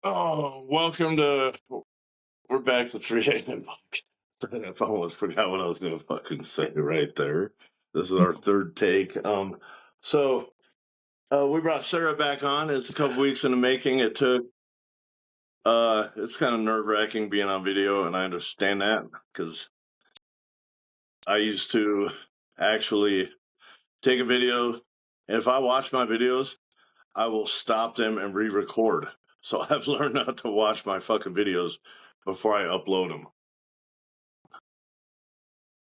Oh, welcome to. We're back to 3 a.m. I almost forgot what I was going to fucking say right there. This is our third take. So we brought Sarah back on. It's a couple weeks in the making. It took. It's kind of nerve wracking being on video, and I understand that because I used to actually take a video, and if I watch my videos, I will stop them and re-record. So I've learned not to watch my fucking videos before I upload them.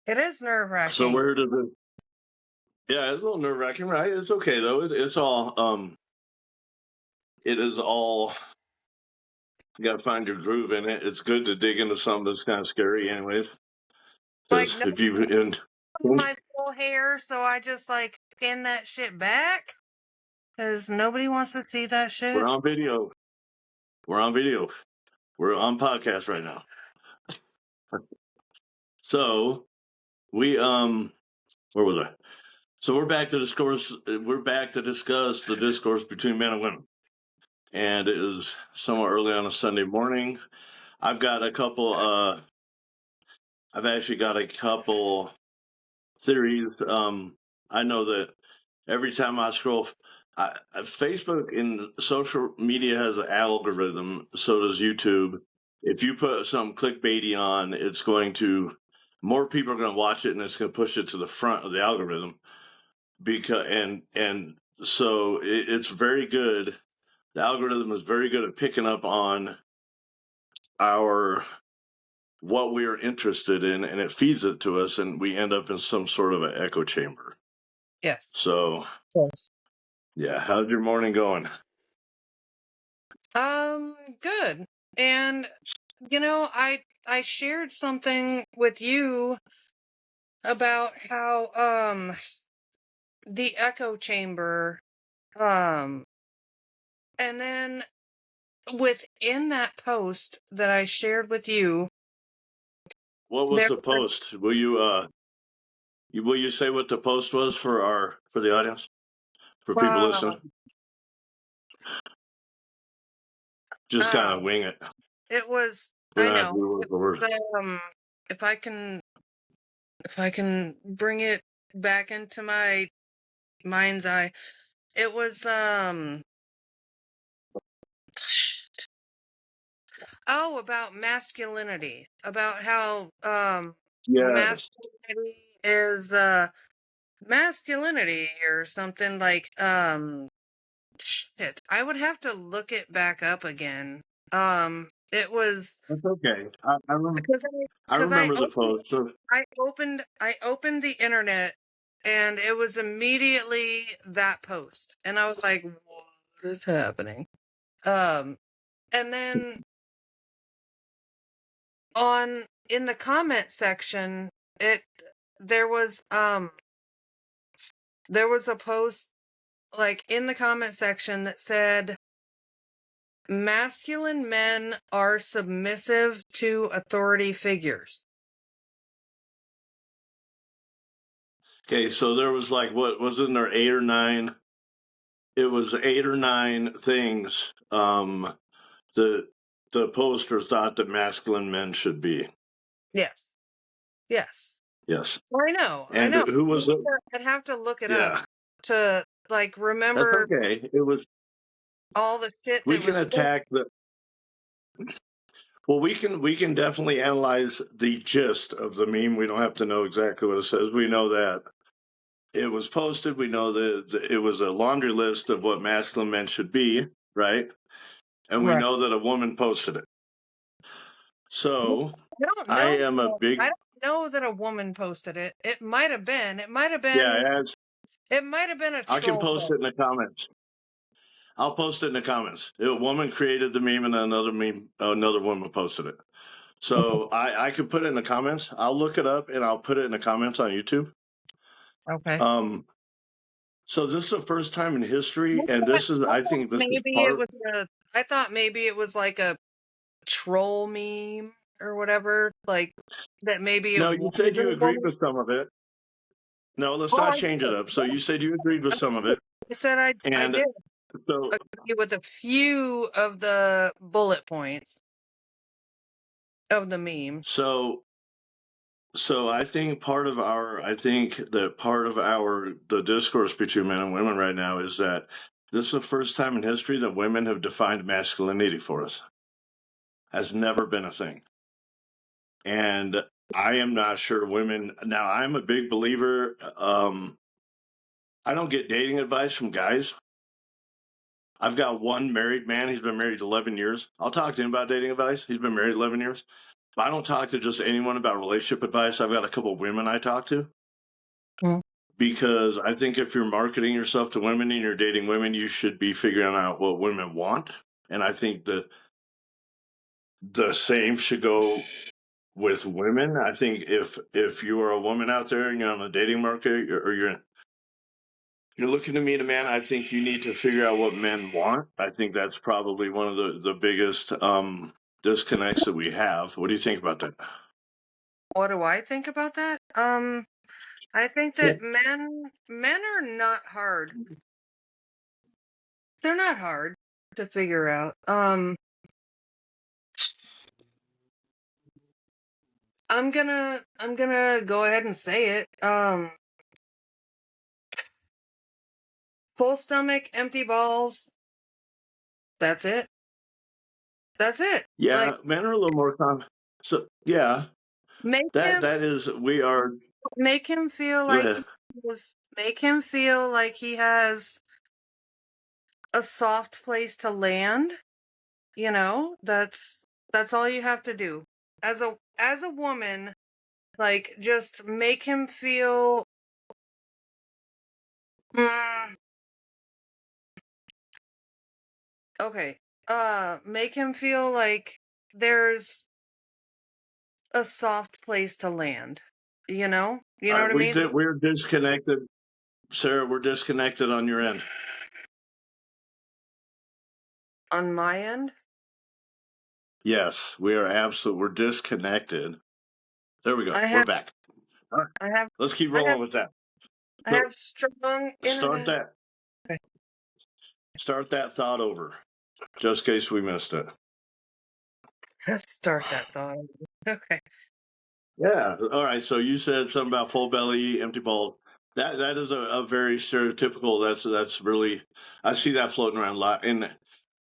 It is nerve wracking. So where does it? Yeah, it's a little nerve wracking, right? It's okay though. It's all. It is all. You got to find your groove in it. It's good to dig into something that's kind of scary, anyways. Like, Because if you and my full hair, so I just like pin that shit back because nobody wants to see that shit. we're on video. We're on video. We're on podcast right now. So we where was I? So we're back to discourse. We're back to discuss the discourse between men and women, and it is somewhat early on a Sunday morning. I've got a couple. I've actually got a couple theories. I know that every time I scroll, Facebook and social media has an algorithm. So does YouTube. If you put some clickbaity on, it's going to more people are going to watch it, and it's going to push it to the front of the algorithm. Because so it's very good. The algorithm is very good at picking up on what we are interested in, and it feeds it to us, and we end up in some sort of an echo chamber. Yes. So, Yes. yeah, how's your morning going? Good. And I shared something with you about how the echo chamber and then within that post that I shared with you, What was the post? Will you say what the post was for the audience, for people listening? Just kind of wing it. It was. I know. If I can bring it back into my mind's eye, it was about masculinity, about how masculinity is masculinity or something like shit. I would have to look it back up again. It was. That's okay. I remember the post. So I opened the internet, and it was immediately that post, and I was like, "What is happening?" And then in the comment section, there was a post like in the comment section that said, masculine men are submissive to authority figures. Okay, so there was like, what wasn't there 8 or 9? It was 8 or 9 things. The poster thought that masculine men should be. Yes. Yes. Yes. Well, I know. And I know. Who was it? I'd have to look it up to like remember. That's okay. It was all the shit. We can attack the. Well, we can definitely analyze the gist of the meme. We don't have to know exactly what it says. We know that it was posted. We know that it was a laundry list of what masculine men should be, right? And we know that a woman posted it. So I am a big. I don't know that a woman posted it. It might have been. It might have been. Yeah, it might have been a troll. I can post it in the comments. I'll post it in the comments. A woman created the meme, and another woman posted it. So I can put it in the comments. I'll look it up and I'll put it in the comments on YouTube. Okay. So this is the first time in history, and this is, I think, this is part. I thought maybe it was like a troll meme or whatever, like that. Maybe. No, you said you agreed with some of it. No, let's not change it up. So you said you agreed with some of it. I said I did. So agree with a few of the bullet points of the meme. so so I think the discourse between men and women right now is that this is the first time in history that women have defined masculinity for us. Has never been a thing. And I am not sure women now. I'm a big believer. I don't get dating advice from guys. I've got one married man. He's been married 11 years. I'll talk to him about dating advice. He's been married 11 years. But I don't talk to just anyone about relationship advice. I've got a couple of women I talk to Mm. because I think if you're marketing yourself to women and you're dating women, you should be figuring out what women want. And I think the same should go with women. I think if you are a woman out there and you're on the dating market or you're looking to meet a man, I think you need to figure out what men want. I think that's probably one of the biggest disconnects that we have. What do you think about that? What do I think about that? I think Yeah. that men are not hard. They're not hard to figure out. I'm gonna go ahead and say it. Full stomach, empty balls. That's it. That's it. Like Yeah, men are a little more so yeah, make that him that is we are make him feel go like ahead. make him feel like he has a soft place to land. You know, that's all you have to do. As a woman, like just make him feel mm, okay. Make him feel like there's a soft place to land. You know? You All know right, what I mean? we're disconnected. Sarah, we're disconnected on your end. On my end, Yes, we're disconnected. There we go. I We're have back. All right. I have Let's keep I have rolling with that. I So have strong start internet. that Okay. start that thought over, just in case we missed it. Let's start that thought. Okay. Yeah. All right. So you said something about full belly, empty ball. That is a very stereotypical. That's really I see that floating around a lot. And So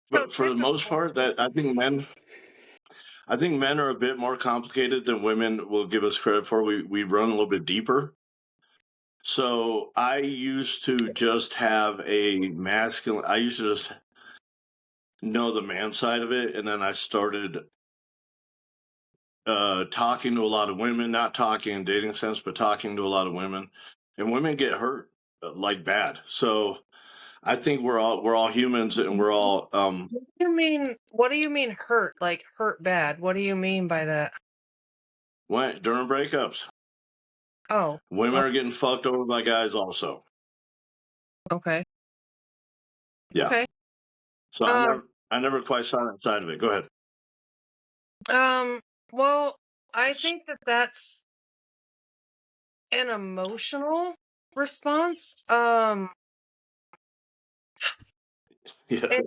but for the most typical. part, that I think men are a bit more complicated than women will give us credit for. We run a little bit deeper. So I used to just have a masculine. I used to just know the man side of it, and then I started talking to a lot of women, not talking in dating sense, but talking to a lot of women, and women get hurt like bad. So I think we're all humans, and we're all What do you mean hurt? Like hurt bad? What do you mean by that? during breakups, Oh, women o- are getting fucked over by guys also. okay. Yeah. Okay. So Um I never quite saw that side of it. Go ahead. um well, I think that that's an emotional response. Yeah. And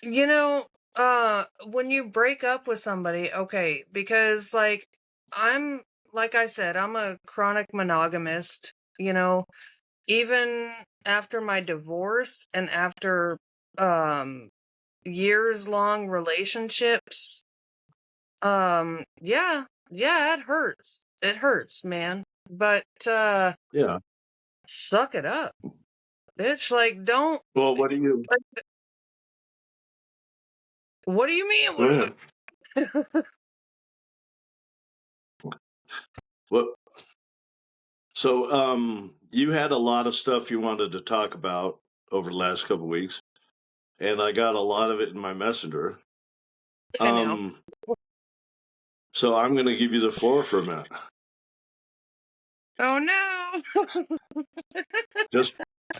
you know, when you break up with somebody, okay, because I'm like I said, I'm a chronic monogamist, you know, even after my divorce and after um years long relationships, yeah, yeah, it hurts. It hurts, man. But Yeah. suck it up. Bitch, like don't Well, what do you? like what do you mean? Go What do ahead. you What? So, you had a lot of stuff you wanted to talk about over the last couple of weeks, and I got a lot of it in my messenger. I know. Um, so I'm going to give you the floor for a minute. Oh no. Just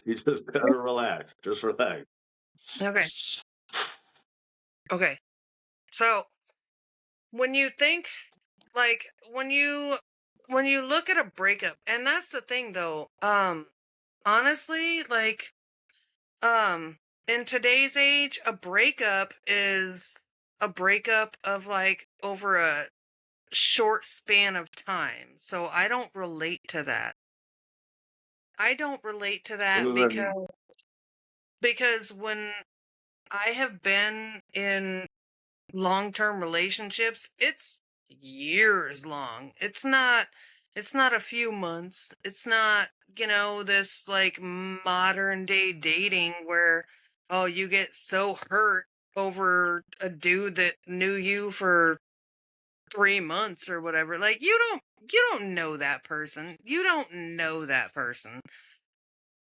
you just gotta relax. Just relax. Okay. Okay. So when you think like when you look at a breakup, and that's the thing though, honestly, like in today's age, a breakup is a breakup of like over a short span of time. So I don't relate to that. I don't relate to What that does that mean? because when I have been in long-term relationships, it's years long. It's not a few months. It's not, this like modern day dating where oh, you get so hurt over a dude that knew you for 3 months or whatever. Like you don't know that person. You don't know that person.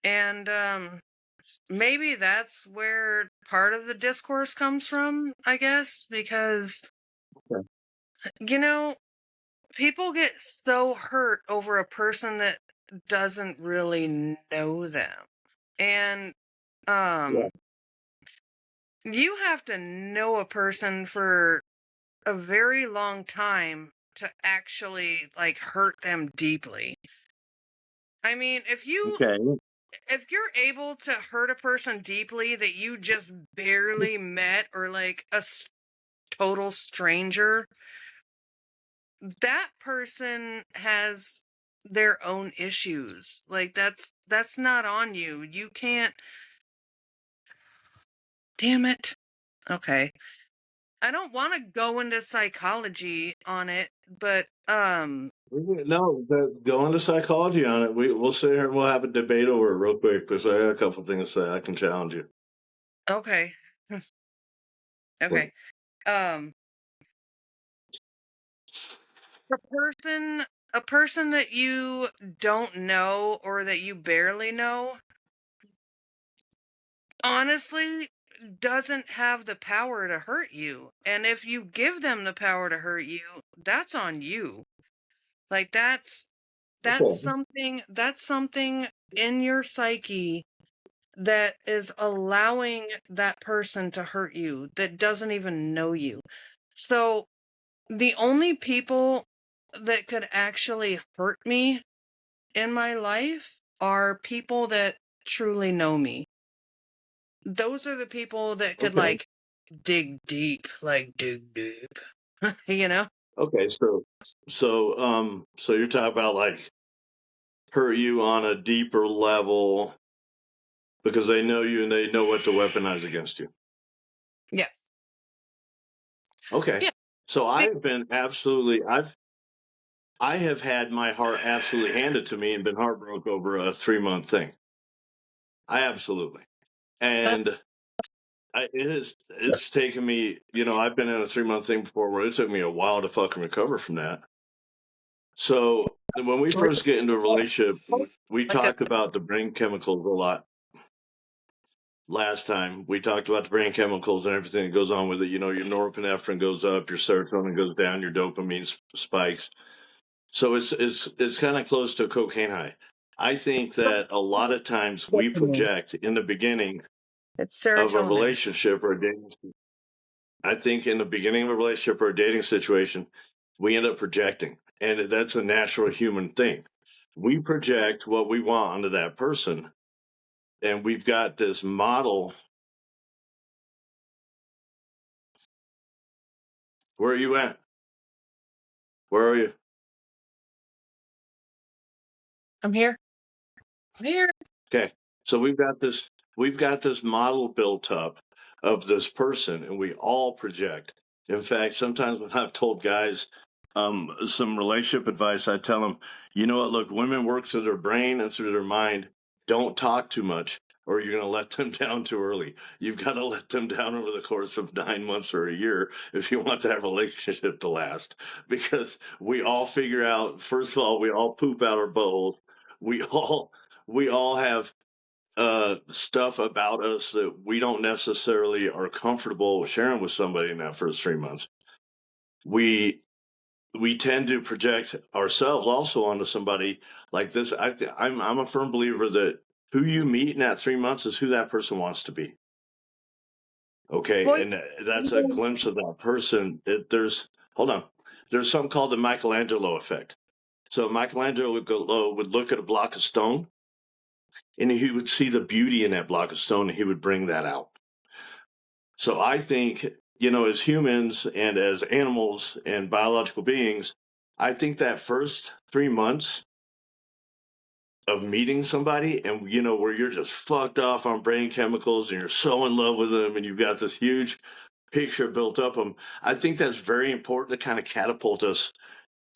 And maybe that's where part of the discourse comes from, I guess, because Okay. you know, people get so hurt over a person that doesn't really know them. And Yeah. um you have to know a person for a very long time to actually like hurt them deeply. I mean, Okay. if you're able to hurt a person deeply that you just barely met or like total stranger, that person has their own issues. Like that's not on you. You can't. Damn it. Okay. I don't want to go into psychology on it, but No, go into psychology on it. We'll sit here and we'll have a debate over it real quick because I got a couple things that I can challenge you. okay. What? Okay. Um a person a person that you don't know or that you barely know honestly doesn't have the power to hurt you. And if you give them the power to hurt you, that's on you. Like that's Okay. something in your psyche that is allowing that person to hurt you that doesn't even know you. So the only people that could actually hurt me in my life are people that truly know me. Those are the people that could Okay. like dig deep, you know? Okay. So you're talking about like hurt you on a deeper level because they know you and they know what to weaponize against you. Yes. Okay. Yeah. So Be- I have had my heart absolutely handed to me and been heartbroken over a 3-month thing. I absolutely. uh, And it's taken me, I've been in a 3-month thing before where it took me a while to fucking recover from that. So when we first get into a relationship, we like a talked about the brain chemicals a lot last time. We talked about the brain chemicals and everything that goes on with it. Your norepinephrine goes up, your serotonin goes down, your dopamine spikes. So it's kind of close to a cocaine high. I think that a lot of times we dopamine. project in the beginning It's of a serotonin. relationship or a dating. I think in the beginning of a relationship or a dating situation, we end up projecting, and that's a natural human thing. We project what we want onto that person, and we've got this model. Where are you at? Where are you? I'm here. I'm here. Okay. So we've got this model built up of this person, and we all project. In fact, sometimes when I've told guys some relationship advice, I tell them, you know what, look, women work through their brain and through their mind. Don't talk too much, or you're going to let them down too early. You've got to let them down over the course of 9 months or a year if you want that relationship to last. Because we all figure out, first of all, we all poop out our buttholes. We all we all have stuff about us that we don't necessarily are comfortable sharing with somebody in that first 3 months. We we tend to project ourselves also onto somebody like this. I'm a firm believer that who you meet in that 3 months is who that person wants to be. Well, Okay, and that's a glimpse of that person. Hold on. There's something called the Michelangelo effect. So Michelangelo would look at a block of stone and he would see the beauty in that block of stone, and he would bring that out. So I think, as humans and as animals and biological beings, I think that first 3 months of meeting somebody and, where you're just fucked off on brain chemicals and you're so in love with them and you've got this huge picture built up of them, I think that's very important to kind of catapult us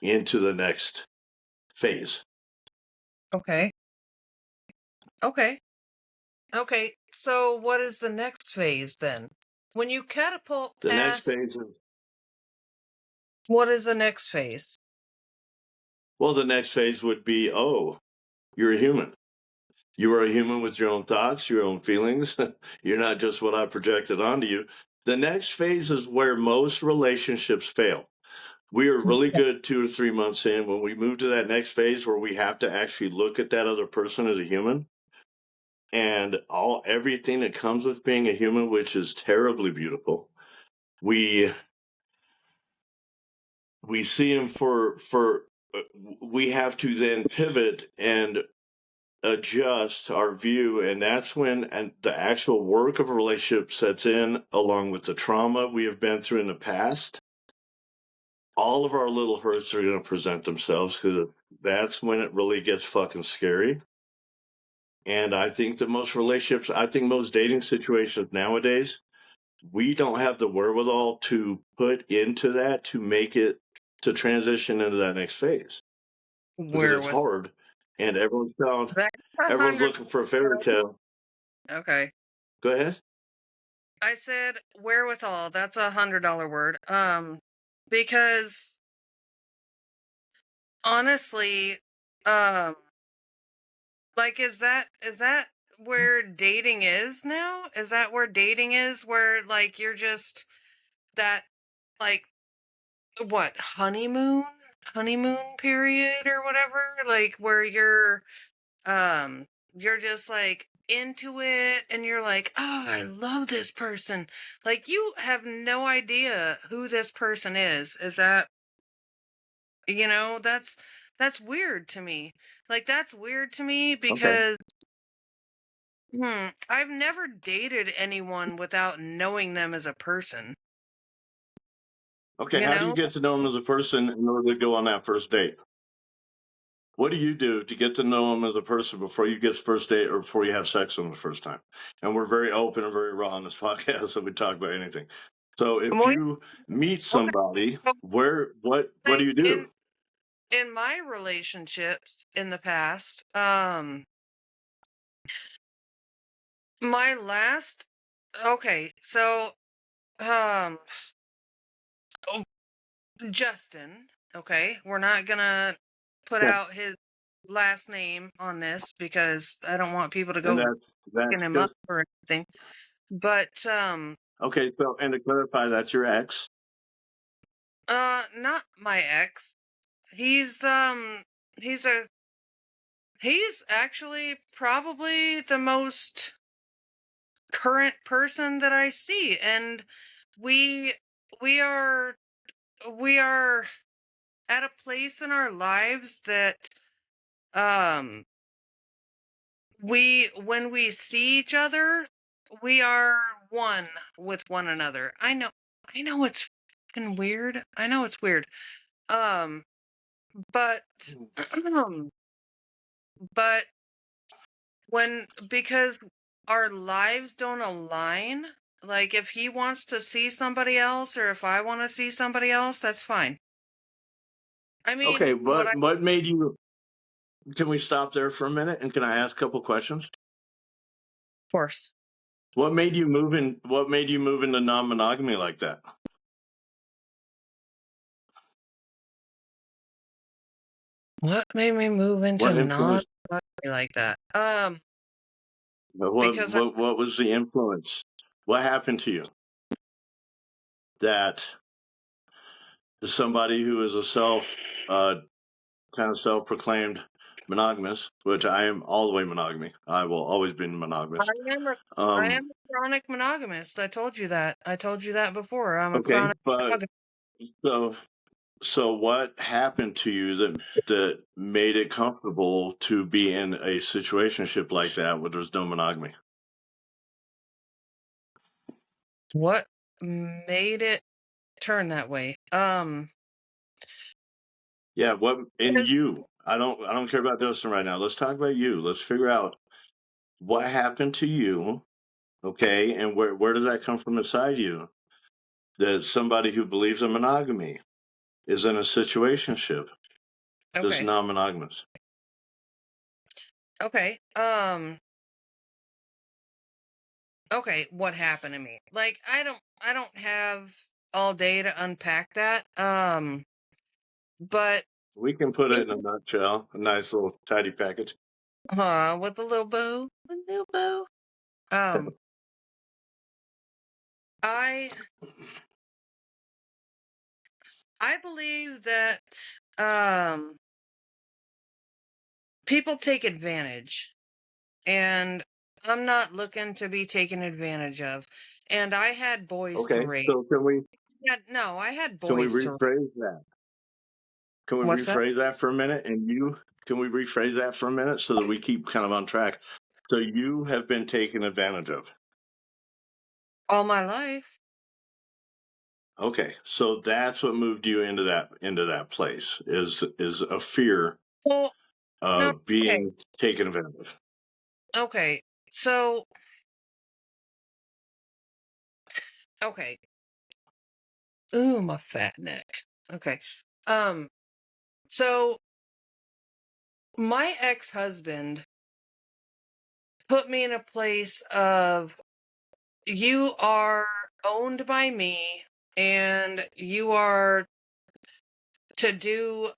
into the next phase. Okay. Okay. Okay. So what is the next phase then? When you catapult The next past, phase is, what is the next phase? well, the next phase would be, oh, you're a human. You are a human with your own thoughts, your own feelings. You're not just what I projected onto you. The next phase is where most relationships fail. We are really good 2 to 3 months in. When we move to that next phase where we have to actually look at that other person as a human and everything that comes with being a human, which is terribly beautiful, we see him we have to then pivot and adjust our view, and that's when the actual work of a relationship sets in, along with the trauma we have been through in the past. All of our little hurts are going to present themselves, because that's when it really gets fucking scary. And I think that most dating situations nowadays, we don't have the wherewithal to put into that to make it to transition into that next phase, because Where it's with hard, and that's a everyone's hundred. looking for a fairy tale. Okay. Go ahead. I said wherewithal. That's $100 word. Because honestly, um, like, is that where dating is now? Is that where dating is? Where like you're just that like what honeymoon period or whatever? Like where you're just like into it and you're like, oh, I love this person. Like you have no idea who this person is. Is that that's weird to me. Like that's weird to me Okay. because I've never dated anyone without knowing them as a person, Okay. you How do you know? get to know him as a person in order to go on that first date? What do you do to get to know him as a person before you get first date or before you have sex with him the first time? And we're very open and very raw on this podcast, so we talk about anything. So if Well, you meet okay, somebody, so, what do like you do? in my relationships in the past, my last okay, so um oh, Justin, okay, we're not gonna put Yeah. out his last name on this because I don't want people to And go that's looking him up just or anything. But okay. So, and to clarify, that's your ex. not my ex. He's he's a he's actually probably the most current person that I see, and we we are we are at a place in our lives that um we when we see each other, we are one with one another. I know it's fucking weird. I know it's weird. Um but but because our lives don't align, like if he wants to see somebody else or if I want to see somebody else, that's fine. I Okay. mean, What made you? Can we stop there for a minute? And can I ask a couple questions? of course. What made you move into non-monogamy like that? What made me move into What not influenced? like that? What Because I what what was the influence? What happened to you that somebody who is a kind of self-proclaimed monogamous, which I am all the way monogamy. I will always be I monogamous. am a I Um, am a chronic monogamist. I told you that. I told you that before. I'm a okay, chronic but monogamist. so So what happened to you that made it comfortable to be in a situationship like that where there's no monogamy? What made it turn that way? Yeah, what in Because- you? I don't care about Dustin right now. Let's talk about you. Let's figure out what happened to you, okay? And where does that come from inside you? That somebody who believes in monogamy is in a situationship that's okay, non-monogamous. okay, okay. What happened to me? Like, I don't have all day to unpack that. But We can put it in a nutshell, a nice little tidy package. with a little bow, a little bow. Um, I I believe that um people take advantage, and I'm not looking to be taken advantage of. And I had boys to Okay, raise. so No, I had can we boys to. rephrase that? Can we What's that? rephrase that for a minute? Can we rephrase that for a minute so that we keep kind of on track? So you have been taken advantage of. All my life. Okay, so that's what moved you into that place is a fear Well, no, of okay, being taken advantage of. okay. So, okay. Ooh, my fat neck. Okay. Um, so my ex-husband put me in a place of, you are owned by me, and you are to do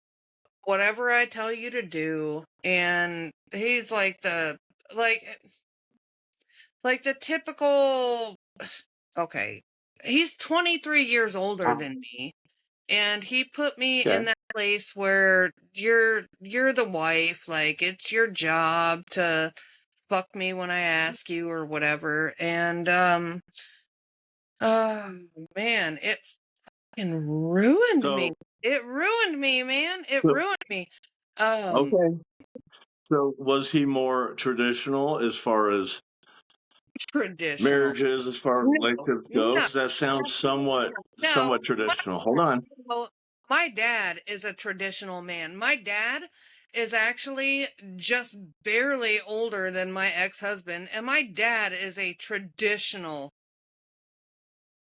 whatever I tell you to do. And he's like like the typical, okay. He's 23 years older than me, and he put me in Okay. that place where you're the wife, like it's your job to fuck me when I ask you or whatever. And oh man, it fucking ruined me. So It ruined me, man. It so ruined me. Um okay. So was he more traditional as far as Traditional. marriages, as far as No, relationships go? no, Because that sounds no. somewhat traditional. Hold on. Well, my dad is a traditional man. My dad is actually just barely older than my ex-husband, and my dad is a traditional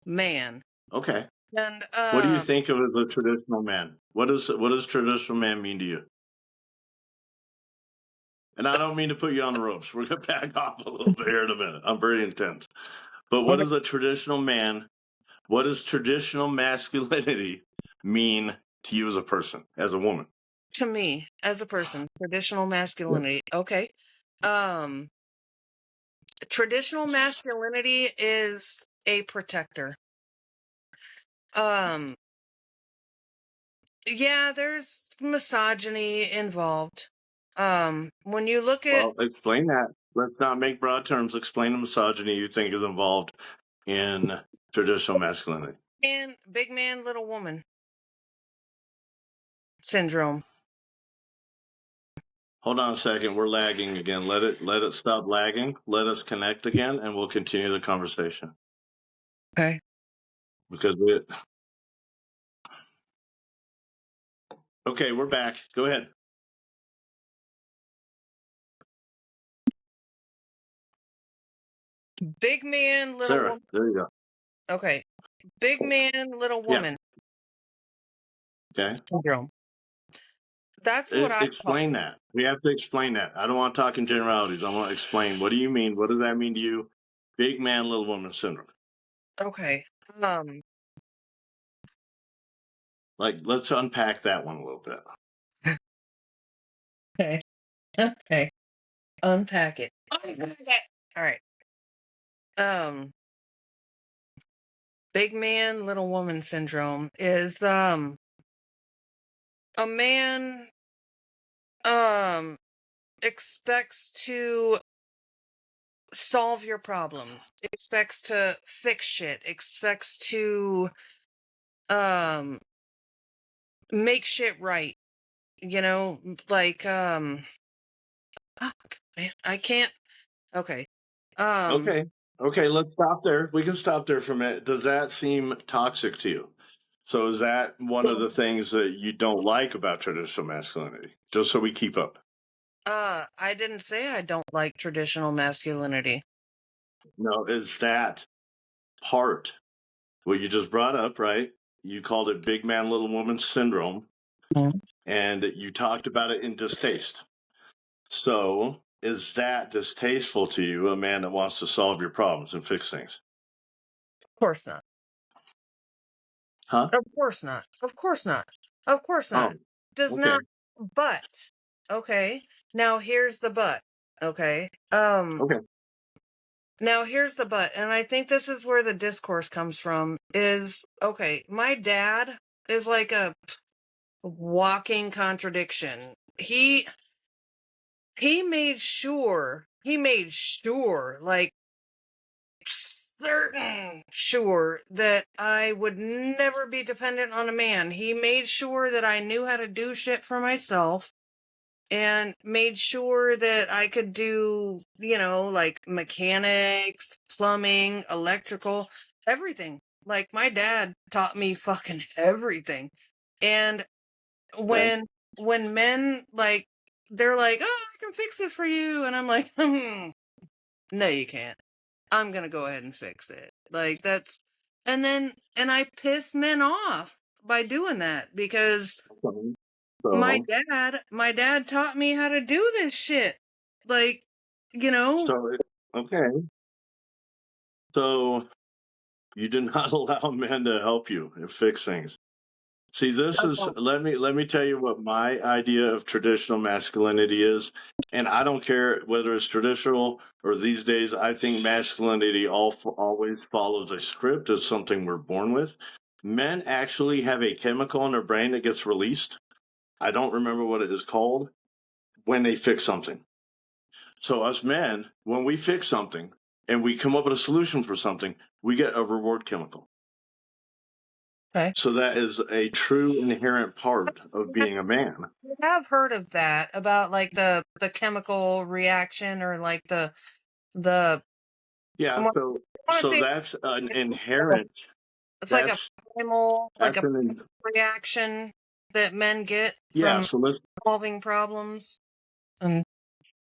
man. Okay. And What do you think of as a traditional man? What does traditional man mean to you? And I don't mean to put you on the ropes. We're gonna back off a little bit here in a minute. I'm very intense. But what okay, is a traditional man? What does traditional masculinity mean to you as a person, as a woman? to me, as a person, traditional Yep. masculinity. Okay. Um Traditional masculinity is a protector. Um yeah, there's misogyny involved. When you look at Well, explain that. Let's not make broad terms. Explain the misogyny you think is involved in traditional masculinity. big man, little woman syndrome. Hold on a second. We're lagging again. Let it stop lagging. Let us connect again, and we'll continue the conversation Okay. because we. Okay, we're back. Go ahead, Big man, little Sarah. woman. There you go. Okay. Big man, little Yeah. woman Okay. syndrome. That's what I call. Explain that. We have to explain that. I don't want to talk in generalities. I want to explain. What do you mean? What does that mean to you? Big man, little woman syndrome. Okay. Um, Like, let's unpack that one a little bit. okay. Okay. Unpack it. Unpack it. All right. Um, Big man, little woman syndrome is a man um expects to solve your problems, expects to fix shit, expects to um make shit right. You know, like ah, man, I can't. Okay. Um. Okay. Okay, let's stop there. We can stop there for a minute. Does that seem toxic to you? So is that one of the things that you don't like about traditional masculinity? Just so we keep up. I didn't say I don't like traditional masculinity. No, is that part what you just brought up, right? You called it big man, little woman syndrome, Mhm. and you talked about it in distaste. So is that distasteful to you, a man that wants to solve your problems and fix things? Of course not. Huh? Of course not. Of course not. Of course not. Oh, Does okay. not. But okay. Now here's the but. Okay. Okay. Now here's the but, and I think this is where the discourse comes from. Is okay. My dad is like a walking contradiction. He made sure like certain sure that I would never be dependent on a man. He made sure that I knew how to do shit for myself and made sure that I could do, like mechanics, plumbing, electrical, everything. Like my dad taught me fucking everything. And Okay. when men like they're like, "Oh, I can fix this for you." And I'm like, "No, you can't. I'm going to go ahead and fix it." Like and I piss men off by doing that because Okay. my So, dad, my dad taught me how to do this shit. Like, you know, so okay. So you do not allow men to help you and fix things. See, this is let me tell you what my idea of traditional masculinity is. And I don't care whether it's traditional or these days, I think masculinity always follows a script. It's something we're born with. Men actually have a chemical in their brain that gets released. I don't remember what it is called when they fix something. So us men, when we fix something and we come up with a solution for something, we get a reward chemical. okay. So that is a true inherent part of being a man. I have heard of that about like the chemical reaction or like the I Yeah, want to so say that's an inherent it's like a that's primal like that's a an in, reaction that men get yeah, from so let's solving problems. And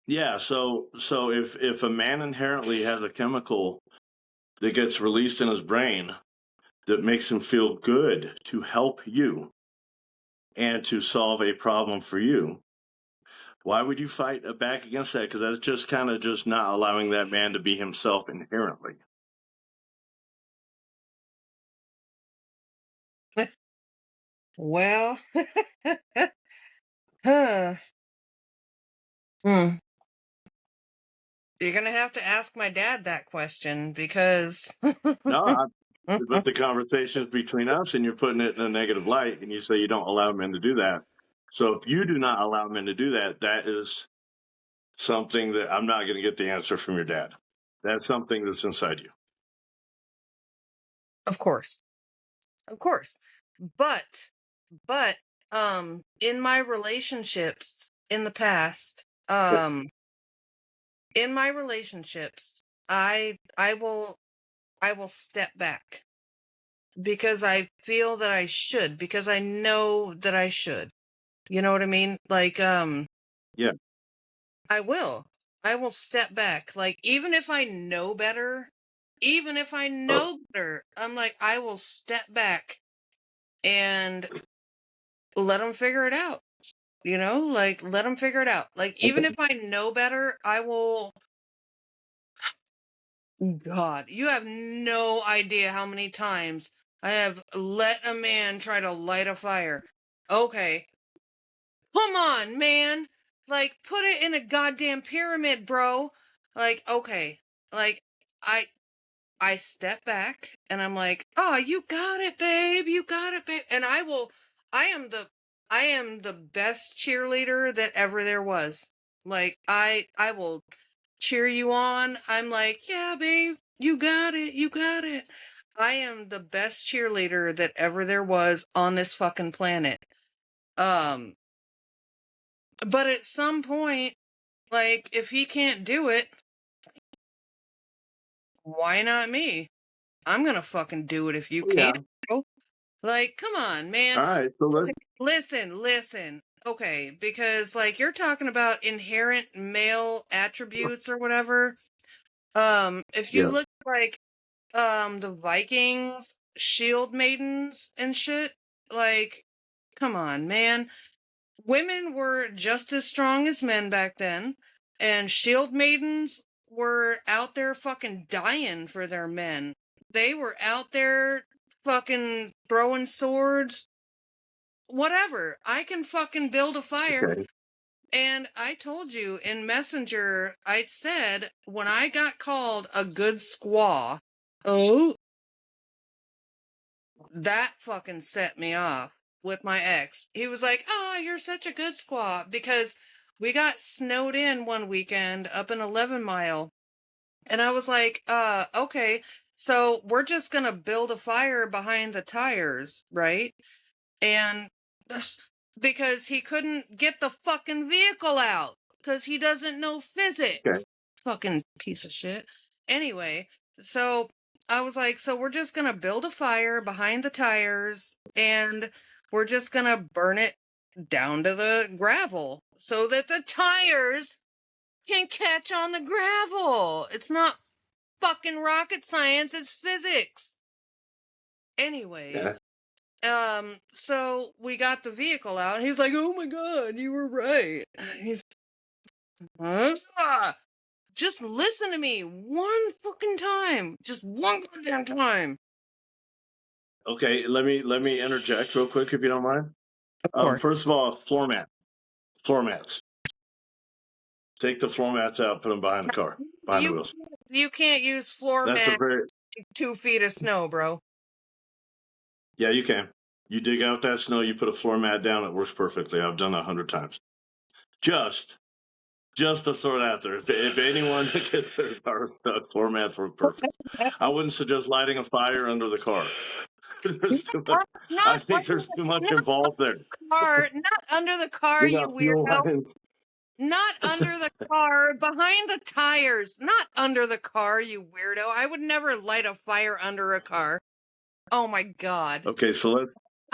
yeah, so if a man inherently has a chemical that gets released in his brain that makes him feel good to help you and to solve a problem for you, why would you fight back against that? Because that's just kind of just not allowing that man to be himself inherently. well, huh. Hmm. You're gonna have to ask my dad that question because No, but the conversation is between us, and you're putting it in a negative light, and you say you don't allow men to do that. So if you do not allow men to do that, that is something that I'm not going to get the answer from your dad. That's something that's inside you. of course. Of course. But but in my relationships in the past, in my relationships, I will step back because I feel that I should because I know that I should. You know what I mean? Like Yeah. I will. I will step back. Like even if I know better, even if I Oh, know better, I'm like I will step back and let them figure it out. Like let them figure it out. Like even if okay. I know better, I will. God, you have no idea how many times I have let a man try to light a fire. Okay, come on, man. Like put it in a goddamn pyramid, bro. Like okay, like I I step back and I'm like, "Oh, you got it, babe. You got it, babe." And I am the I am the best cheerleader that ever there was. Like I will cheer you on. I'm like, "Yeah, babe. You got it. You got it." I am the best cheerleader that ever there was on this fucking planet. Um, but at some point, like, if he can't do it, why not me? I'm gonna fucking do it if you Oh, yeah. can't. Bro. Like, come on, man. All right. So let's. Okay, listen. Okay, because like you're talking about inherent male attributes or whatever. If you Yeah. look like the Vikings shield maidens and shit, like, come on, man. Women were just as strong as men back then, and shield maidens were out there fucking dying for their men. They were out there fucking throwing swords, whatever. I can fucking build a fire. Okay. And I told you in Messenger, I said when I got called a good squaw, oh, that fucking set me off with my ex. He was like, "Oh, you're such a good squaw," because we got snowed in one weekend up in 11 Mile. And I was like, okay, so we're just gonna build a fire behind the tires, right? And because he couldn't get the fucking vehicle out because he doesn't know Okay. physics. Fucking piece of shit. Anyway, so I was like, so we're just gonna build a fire behind the tires and we're just gonna burn it down to the gravel so that the tires can catch on the gravel. It's not fucking rocket science, it's physics. Yeah. Anyways, so we got the vehicle out, and he's like, "Oh my god, you were right." Ah, just listen to me one fucking time, just one goddamn time. Okay. Let me interject real quick if you don't mind. Of course. First of all, floor mats. Take the floor mats out. Put them behind the car, behind the You wheels. you can't use floor That's a mat very. 2 feet of snow, bro. Yeah, you can. You dig out that snow. You put a floor mat down. It works perfectly. I've done it 100 times. Just Just to throw it out there, if anyone gets their car stuck, floor mats work perfect. I wouldn't suggest lighting a fire under the car. There's too much, I Not think there's too much not involved there. car, not under the car, You you got fuel weirdo. lines. Not under the car, behind the tires. Not under the car, you weirdo. I would never light a fire under a car. Oh my god. Okay,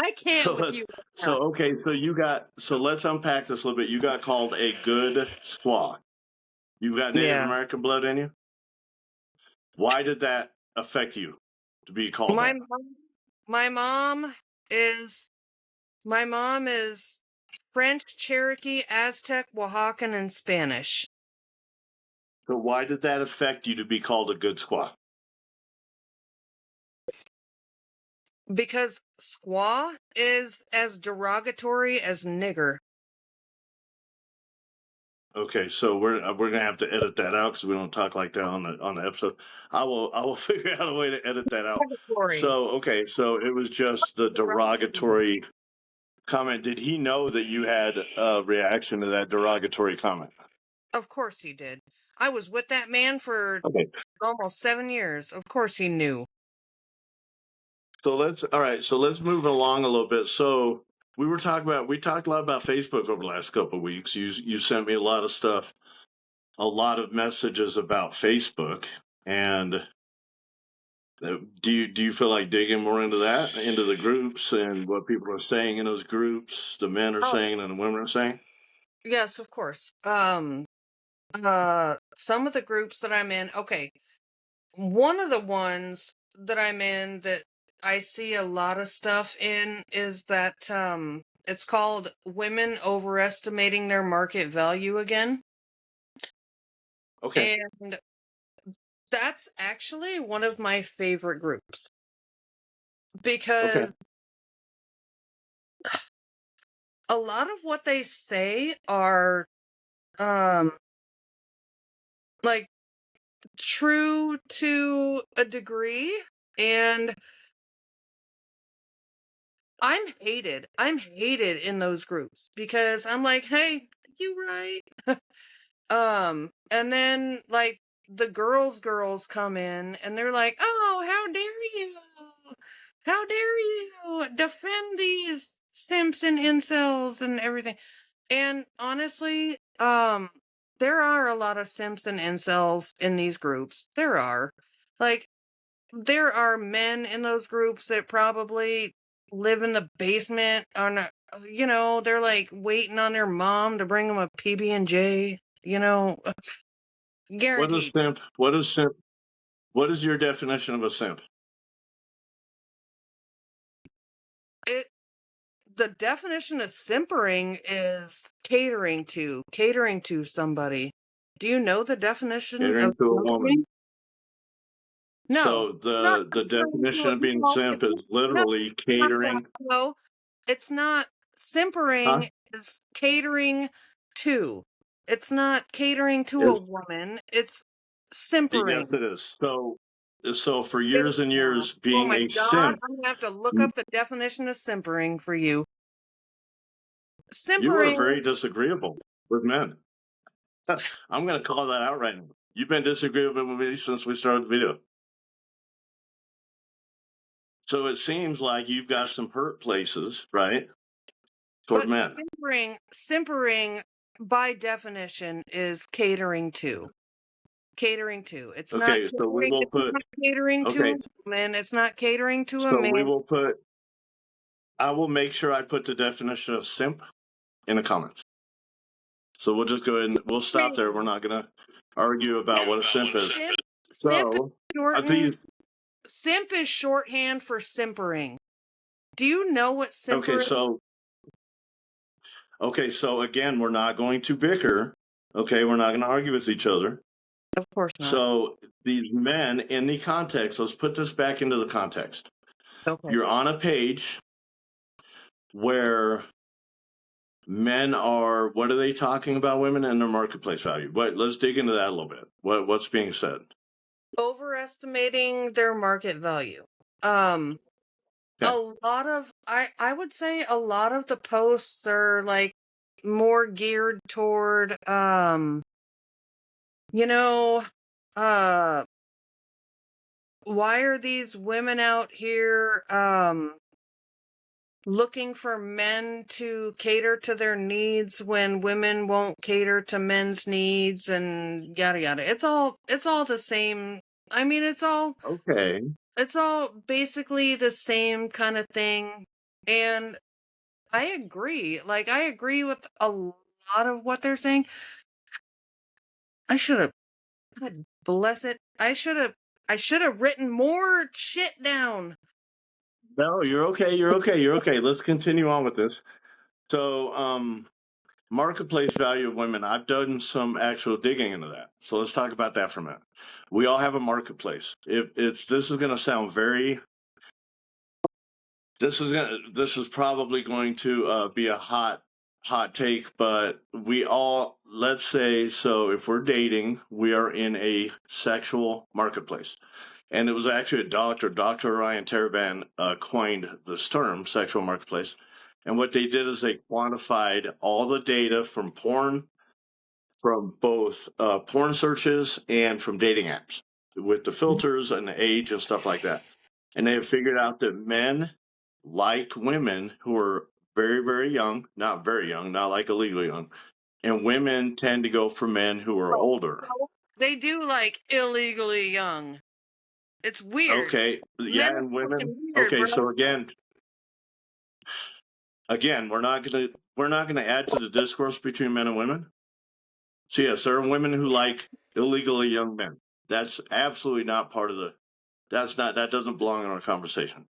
I can't with you right now. so let's unpack this a little bit. You got called a good squaw. You got Native Yeah. American blood in you. Why did that affect you to be called My that? mom my mom is my mom is French, Cherokee, Aztec, Oaxacan, and Spanish. So why did that affect you to be called a good squaw? Because squaw is as derogatory as nigger. Okay, so we're gonna have to edit that out because we don't talk like that on the episode. I will figure out a way to edit that out. Derogatory. So okay, so it was just the derogatory comment. Did he know that you had a reaction to that derogatory comment? Of course he did. I was with that man for Okay, almost 7 years. Of course he knew. so let's move along a little bit. So we talked a lot about Facebook over the last couple of weeks. You sent me a lot of stuff, a lot of messages about Facebook, and do you feel like digging more into that, into the groups and what people are saying in those groups, the men are Oh, saying and the women are saying? yes, of course. Some of the groups that I'm in, okay. One of the ones that I'm in that I see a lot of stuff in is that it's called Women Overestimating Their Market Value Again. Okay, And that's actually one of my favorite groups okay, because a lot of what they say are um like true to a degree, and I'm hated in those groups because I'm like, hey, you right. And then like the girls come in and they're like, oh, how dare you defend these simps and incels and everything. And honestly, there are a lot of simps and incels in these groups. There are. Like, there are men in those groups that probably live in the basement on they're like waiting on their mom to bring them a PB&J, What is guaranteed. simp? What is simp? What is your definition of a simp? It the definition of simpering is catering to somebody. Do you know the definition of Catering to a woman. simpering? No, So not the catering to definition of being no, simp it's is not literally not that. catering. No, it's not. Huh? Simpering is catering to. It's not catering to a Is woman. It's yes, simpering. it is. So for It years is and not. years, Oh being my a God, simp, I'm gonna have to look m- up the definition of simpering for you. you are Simpering. very disagreeable with men. I'm going to call that out right now. You've been disagreeable with me since we started the video. So it seems like you've got some hurt places, right, toward But men. simpering by definition is catering to. Catering to. It's not Okay, so we catering. will It's put. not catering to a Okay, woman. It's not catering to a so we man. will put. I will make sure I put the definition of simp in the comments. So we'll just go ahead and we'll stop there. We're not going to argue about what a simp is. Simp, simp is So shortened. these. Simp is shorthand for simpering. Do you know what Okay, simpering? so again, we're not going to bicker. Okay, we're not going to argue with each other. Of course not. So these men in the context, let's put this back into the context. Okay. You're on a page where men are, what are they talking about women and their marketplace value? Let's dig into that a little bit. What's being said? Overestimating their market value. Okay. A lot of I would say a lot of the posts are like more geared toward you know, uh why are these women out here looking for men to cater to their needs when women won't cater to men's needs and yada yada. It's all the same. I mean, Okay. it's all basically the same kind of thing. And I agree. Like I agree with a lot of what they're saying. I should have God bless it. I should have written more shit down. No, you're okay. You're okay. You're okay. Let's continue on with this. So, marketplace value of women. I've done some actual digging into that. So let's talk about that for a minute. We all have a marketplace. If it's this is going to sound very. This is probably going to be a hot take, but we all let's say so. If we're dating, we are in a sexual marketplace. And it was actually a doctor, Dr. Ryan Teraban, coined this term, sexual marketplace. And what they did is they quantified all the data from both porn searches and from dating apps with the filters and the age and stuff like that. And they have figured out that men like women who are very, very young, not very young, not like illegally young, and women tend to go for men who are Oh, older. they do like illegally young. It's weird. Okay, Men yeah, are and women. fucking weird, Okay, bro. so again, we're not gonna add to the discourse between men and women. So yes, there are women who like illegally young men. That's absolutely not part of the. That doesn't belong in our conversation.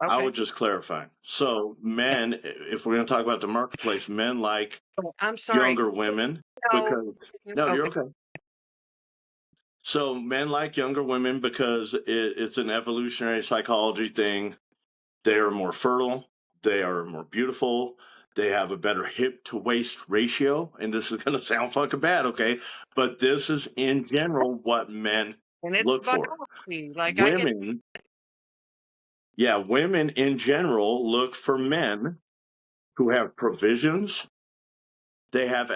I Okay. would just clarify. So men, if we're going to talk about the marketplace, men like I'm sorry. younger women No. because no, you're Okay. okay. So men like younger women because it's an evolutionary psychology thing. They are more fertile. They are more beautiful. They have a better hip to waist ratio. And this is going to sound fucking bad, okay? But this is in general what men And it's look for. biology. Like I get Women, yeah, women in general look for men who have provisions. They have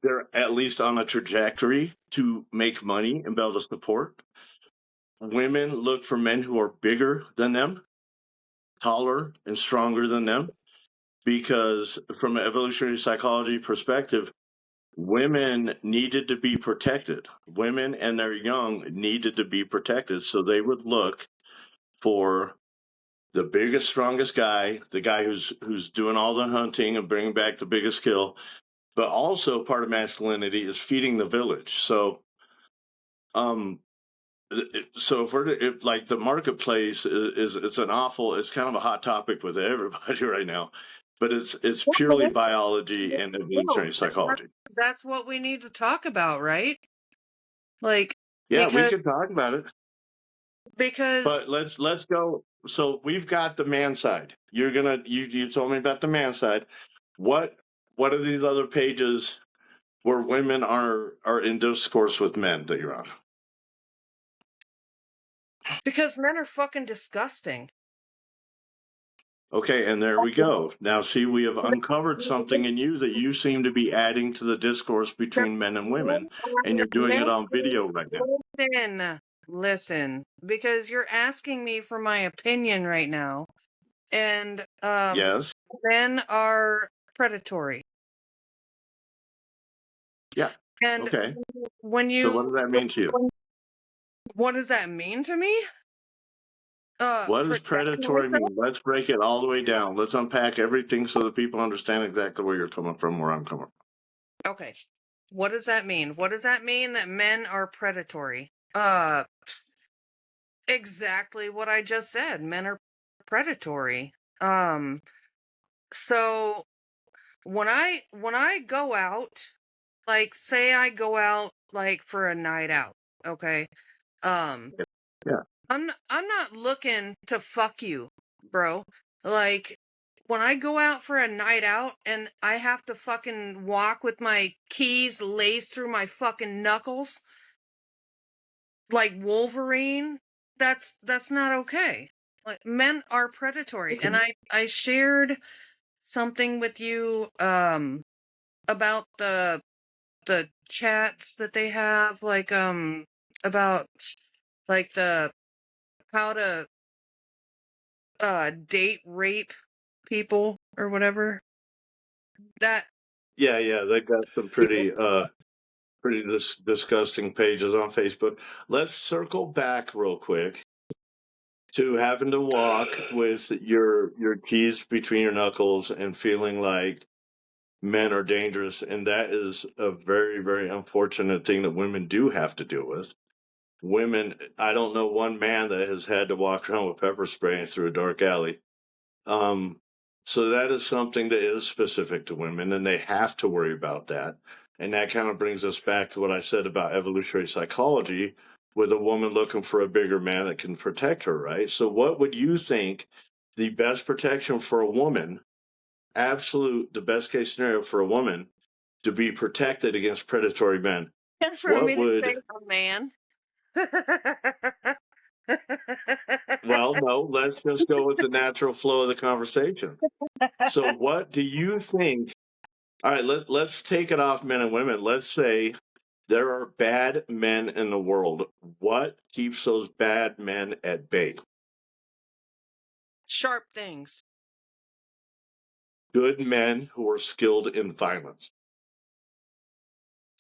they're at least on a trajectory to make money and be able to support. Women look for men who are bigger than them. taller and stronger than them, because from an evolutionary psychology perspective, women needed to be protected. Women and their young needed to be protected, so they would look for the biggest, strongest guy, the guy who's doing all the hunting and bringing back the biggest kill. But also part of masculinity is feeding the village. So, so if like the marketplace is it's kind of a hot topic with everybody right now, but it's purely biology and evolutionary psychology. That's what we need to talk about, right? Like, Yeah, we because could talk about it, but let's go. So we've got the man side. You told me about the man side. What are these other pages where women are in discourse with men that you're on? because men are fucking disgusting. Okay, and there we go. Now, see, we have uncovered something in you that you seem to be adding to the discourse between men and women, and you're doing it on video right now. Listen, because you're asking me for my opinion right now, and Yes. men are predatory. Yeah. And Okay. when you, So what does that mean to you? What does that mean to me? What does predatory mean? Let's break it all the way down. Let's unpack everything so that people understand exactly where you're coming from, where I'm coming from. Okay. What does that mean? What does that mean that men are predatory? Exactly what I just said. Men are predatory. So when I go out, like say I go out like for a night out, okay? Yeah. I'm not looking to fuck you, bro. Like when I go out for a night out and I have to fucking walk with my keys laced through my fucking knuckles like Wolverine, that's not okay. Like men are predatory. Okay. And I shared something with you about the chats that they have, like about like the how to date rape people or whatever. That Yeah, they got some pretty disgusting pages on Facebook. Let's circle back real quick to having to walk with your keys between your knuckles and feeling like men are dangerous, and that is a very, very unfortunate thing that women do have to deal with. Women, I don't know one man that has had to walk around with pepper spray through a dark alley. So that is something that is specific to women, and they have to worry about that. And that kind of brings us back to what I said about evolutionary psychology, with a woman looking for a bigger man that can protect her, right? So what would you think the best protection for a woman, the best case scenario for a woman to be protected against predatory men? and for me to say a man. Well, no, let's just go with the natural flow of the conversation. So what do you think? All right, let's take it off men and women. Let's say there are bad men in the world. What keeps those bad men at bay? Sharp things. Good men who are skilled in violence.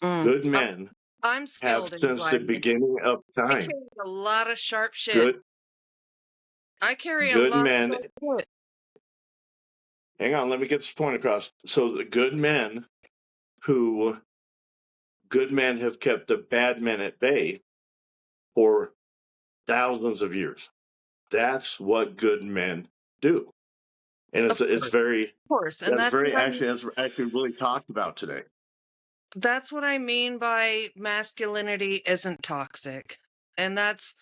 Good men I'm skilled have since the beginning of I time. carry a lot of sharp shit. I carry a Good lot men. of shit. Hang on, let me get this point across. So the good men have kept the bad men at bay for thousands of years. That's what good men do. And it's very, of course, and that's actually really talked about today. That's what I mean by masculinity isn't toxic. And that's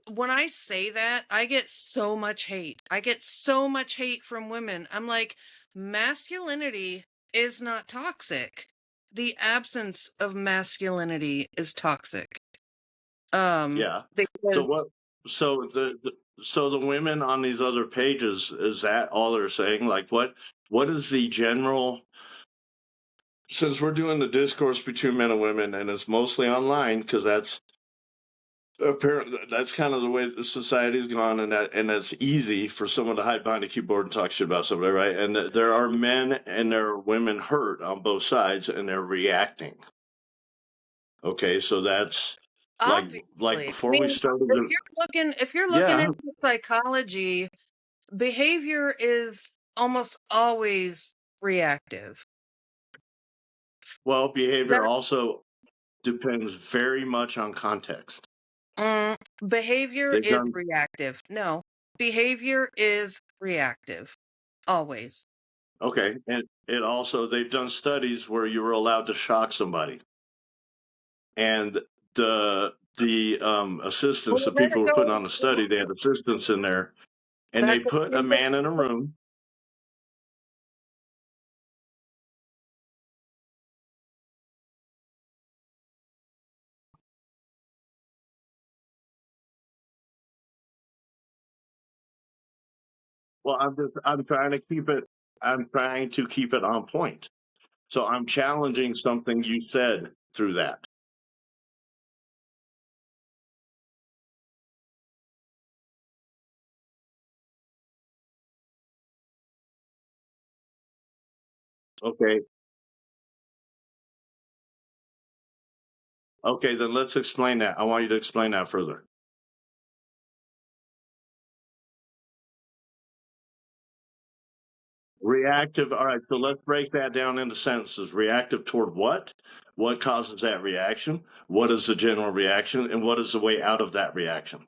when I say that, I get so much hate. I get so much hate from women. I'm like, masculinity is not toxic. The absence of masculinity is toxic. Yeah. So the women on these other pages, is that all they're saying? Like what is the general, since we're doing the discourse between men and women and it's mostly online, because Apparently, that's kind of the way the society's gone, and that's easy for someone to hide behind a keyboard and talk shit about somebody, right? And there are men and there are women hurt on both sides, and they're reacting. Okay, so that's like Obviously. I before we mean, started. if you're looking Yeah, into psychology, behavior is almost always reactive. well, behavior That also depends very much on context. mm, behavior They've is done reactive. No, behavior is reactive. Always. okay, and it also they've done studies where you were allowed to shock somebody, and the assistants, Well, the then people it who were putting goes. on the study, they had assistants in there, and they That's put a man in a room. Well, I'm trying to keep it. I'm trying to keep it on point. So I'm challenging something you said through that. Okay. Okay, then let's explain that. I want you to explain that further. Reactive. All right, so let's break that down into sentences. Reactive toward what? What causes that reaction? What is the general reaction? And what is the way out of that reaction?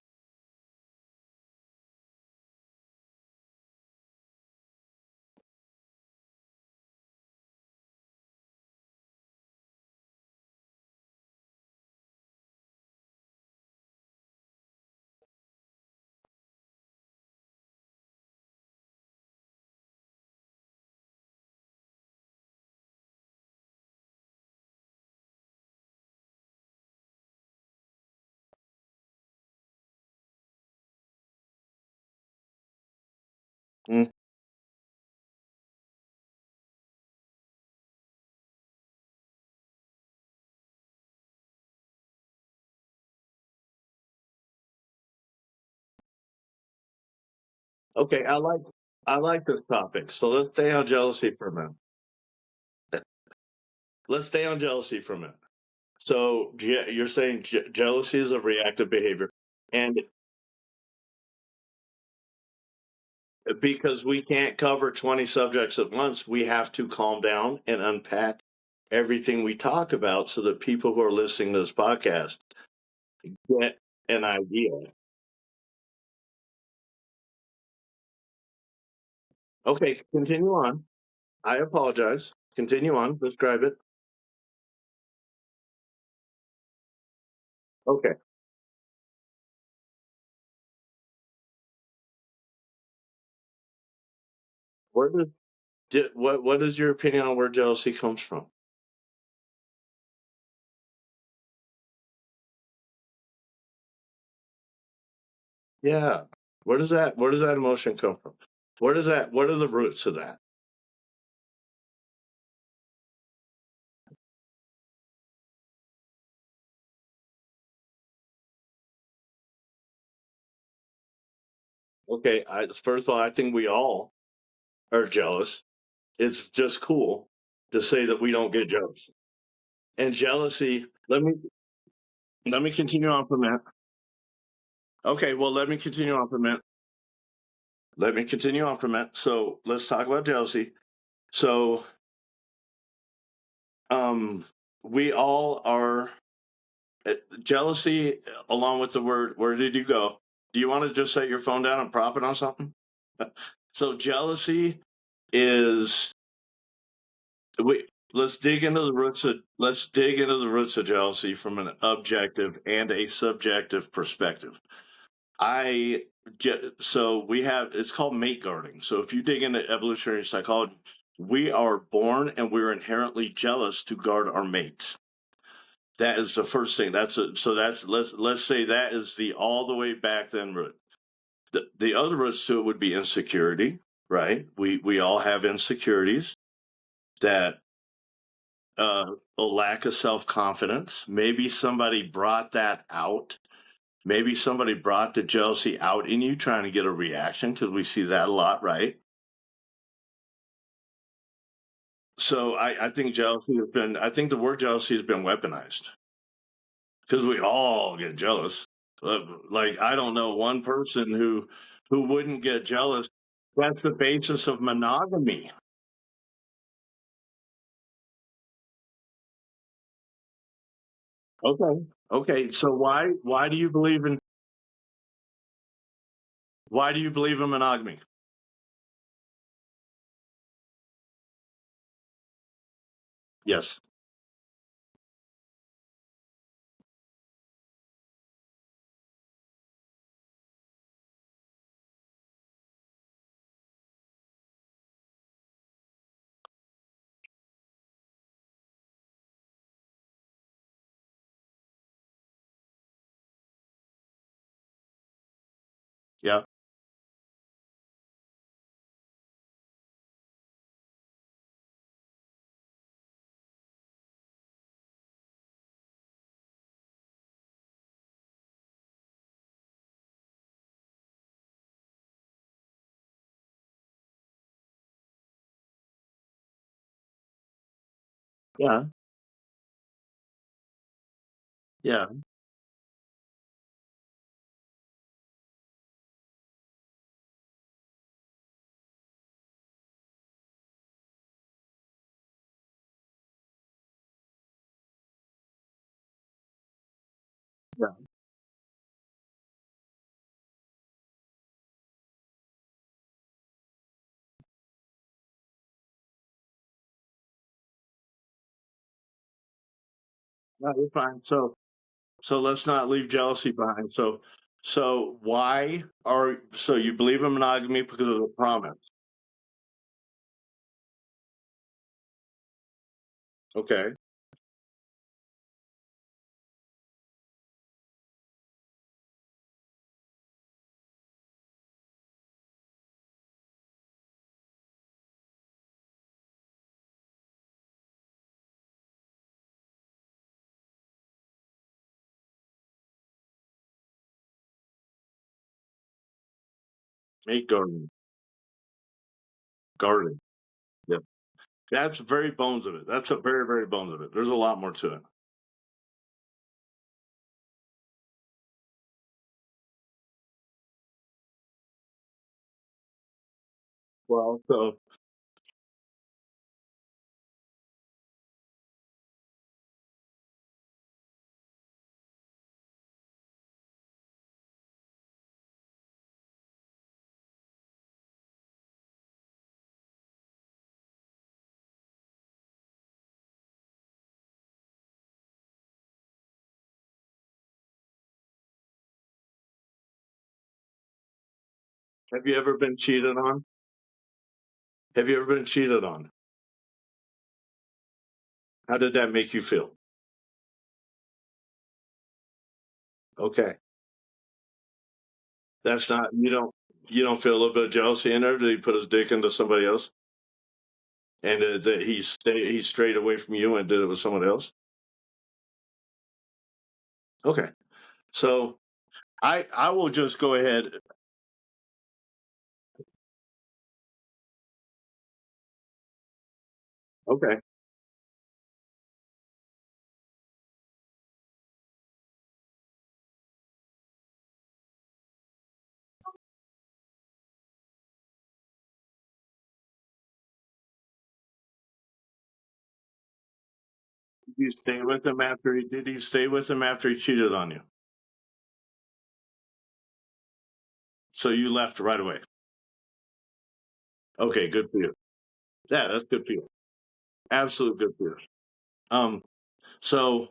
Mm, okay, I like this topic. So let's stay on jealousy for a minute. Let's stay on jealousy for a minute. So you're saying jealousy is a reactive behavior, and because we can't cover 20 subjects at once, we have to calm down and unpack everything we talk about so that people who are listening to this podcast get an idea. Okay, continue on. I apologize. Continue on. Describe it. Okay. Where does what is your opinion on where jealousy comes from? Yeah. Where does that emotion come from? What are the roots of that? Okay, first of all, I think we all are jealous. It's just cool to say that we don't get jealous. And jealousy, let me continue on from that. Okay, well, let me continue on from that. Let me continue on from that. So let's talk about jealousy. So um we all are jealousy along with the word where did you go? Do you want to just set your phone down and prop it on something? So jealousy is we let's dig into the roots of jealousy from an objective and a subjective perspective. I so we have it's called mate guarding. So if you dig into evolutionary psychology, we are born and we're inherently jealous to guard our mates. That is the first thing. So that's let's say that is the all the way back then root. The other roots to it would be insecurity, right? We all have insecurities that a lack of self confidence. Maybe somebody brought that out Maybe somebody brought the jealousy out in you trying to get a reaction because we see that a lot, right? So I think I think the word jealousy has been weaponized because we all get jealous. Like, I don't know one person who wouldn't get jealous. That's the basis of monogamy. Okay. Okay. So why do you believe in monogamy? Yes. Yeah. Yeah. Yeah. Yeah. No, you're fine. So let's not leave jealousy behind. So you believe in monogamy because of the promise? Okay. Make garden. Yeah. That's very bones of it. That's a very, very bones of it. There's a lot more to it. Well, so have you ever been cheated on? Have you ever been cheated on? How did that make you feel? Okay. That's not you don't feel a little bit of jealousy in there that he put his dick into somebody else and that he strayed away from you and did it with someone else? Okay. So I will just go ahead. Okay. Did you stay with him after he cheated on you? So you left right away. Okay, good for you. Yeah, that's good for you. Absolute good for you. Um, so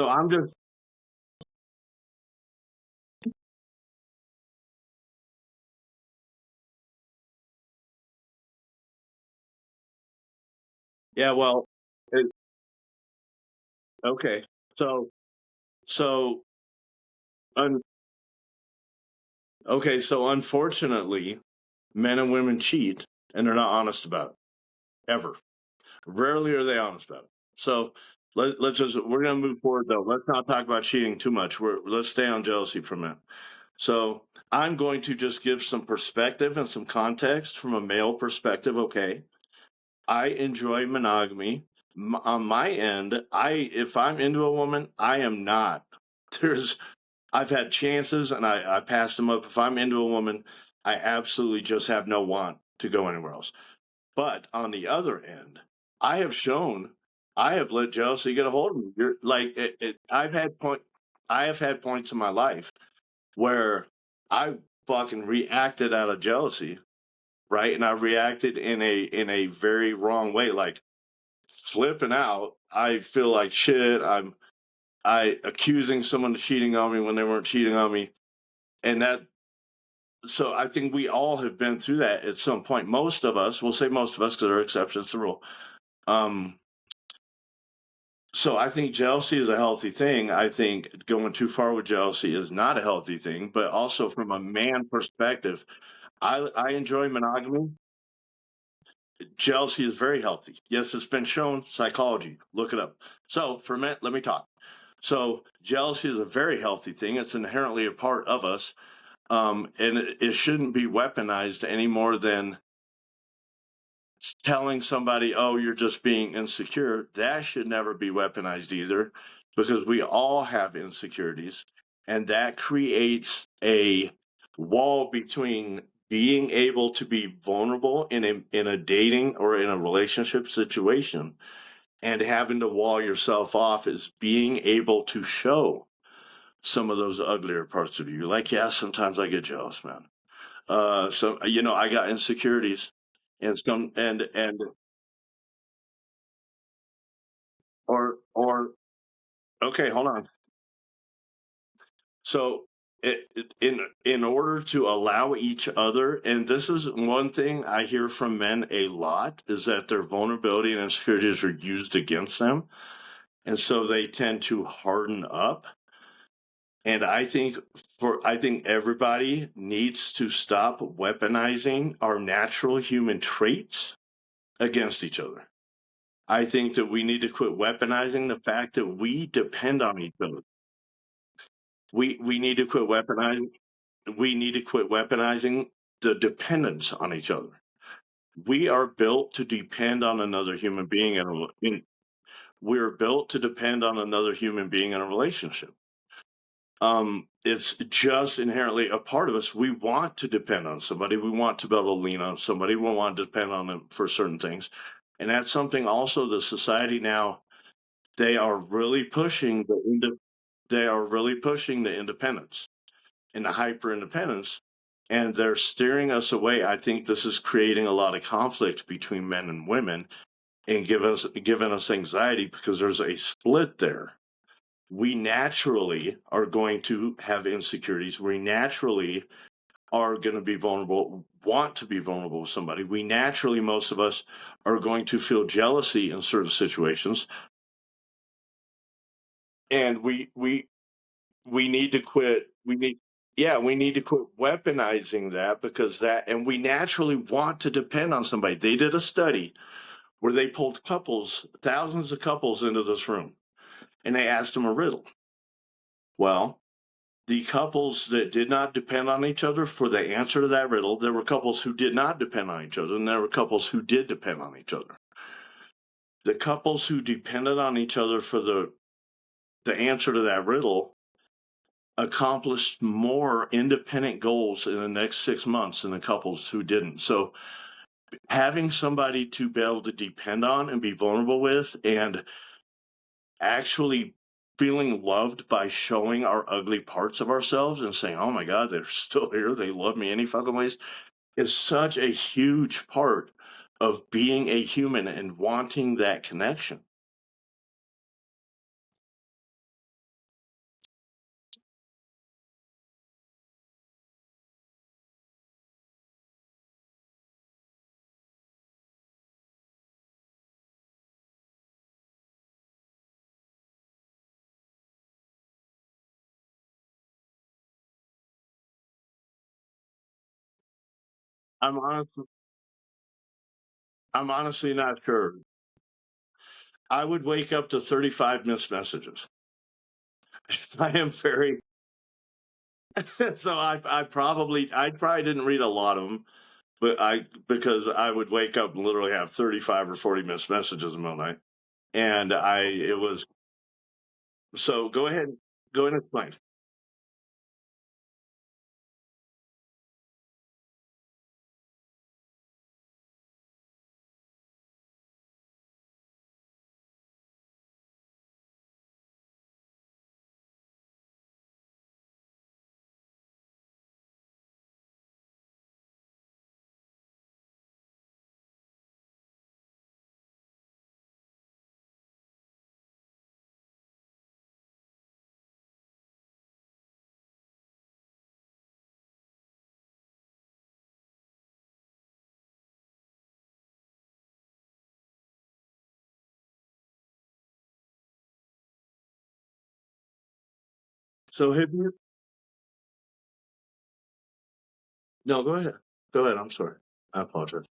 I'm just yeah, well, it, okay. So so un, okay, so unfortunately, men and women cheat and they're not honest about it ever. Rarely are they honest about it. So let's just we're gonna move forward though. Let's not talk about cheating too much. Let's stay on jealousy for a minute. So I'm going to just give some perspective and some context from a male perspective. Okay, I enjoy monogamy. On my end, I if I'm into a woman, I am not. There's I've had chances and I passed them up. If I'm into a woman, I absolutely just have no want to go anywhere else. But on the other end, I have shown I have let jealousy get a hold of me. You're like I have had points in my life where I fucking reacted out of jealousy, right? And I reacted in a very wrong way, like flipping out. I feel like shit. I accusing someone of cheating on me when they weren't cheating on me. And that so I think we all have been through that at some point. Most of us, we'll say most of us because there are exceptions to the rule. Um, so I think jealousy is a healthy thing. I think going too far with jealousy is not a healthy thing, but also from a man perspective, I enjoy monogamy. Jealousy is very healthy. Yes, it's been shown psychology. Look it up. So for a minute, let me talk. So jealousy is a very healthy thing. It's inherently a part of us. And it shouldn't be weaponized any more than telling somebody, "Oh, you're just being insecure." That should never be weaponized either, because we all have insecurities, and that creates a wall between being able to be vulnerable in a dating or in a relationship situation and having to wall yourself off is being able to show some of those uglier parts of you. Like, yeah, sometimes I get jealous, man. So I got insecurities and some and or okay, hold on. So in order to allow each other, and this is one thing I hear from men a lot, is that their vulnerability and insecurities are used against them, and so they tend to harden up. And I think everybody needs to stop weaponizing our natural human traits against each other. I think that we need to quit weaponizing the fact that we depend on each other. We need to quit weaponizing we need to quit weaponizing the dependence on each other. We are built to depend on another human being we're built to depend on another human being in a relationship. It's just inherently a part of us. We want to depend on somebody. We want to be able to lean on somebody. We want to depend on them for certain things. And that's something also the society now they are really pushing they are really pushing the independence and the hyper independence, and they're steering us away. I think this is creating a lot of conflict between men and women and giving us anxiety because there's a split there. We naturally are going to have insecurities. We naturally are going to be vulnerable, want to be vulnerable with somebody. We naturally, most of us, are going to feel jealousy in certain situations, and we need to quit. We need to quit weaponizing that because that, and we naturally want to depend on somebody. They did a study where they pulled couples, thousands of couples into this room, and they asked them a riddle. Well, the couples that did not depend on each other for the answer to that riddle, there were couples who did not depend on each other, and there were couples who did depend on each other. The couples who depended on each other for the answer to that riddle accomplished more independent goals in the next 6 months than the couples who didn't. So having somebody to be able to depend on and be vulnerable with and actually feeling loved by showing our ugly parts of ourselves and saying, "Oh my God, they're still here. They love me any fucking ways," is such a huge part of being a human and wanting that connection. I'm honestly, I'm honestly not sure. I would wake up to 35 missed messages. I am very so I probably didn't read a lot of them, but I because I would wake up and literally have 35 or 40 missed messages in the middle of the night. And I it was so go ahead and explain. So have you No, go ahead. Go ahead, I'm sorry. I apologize.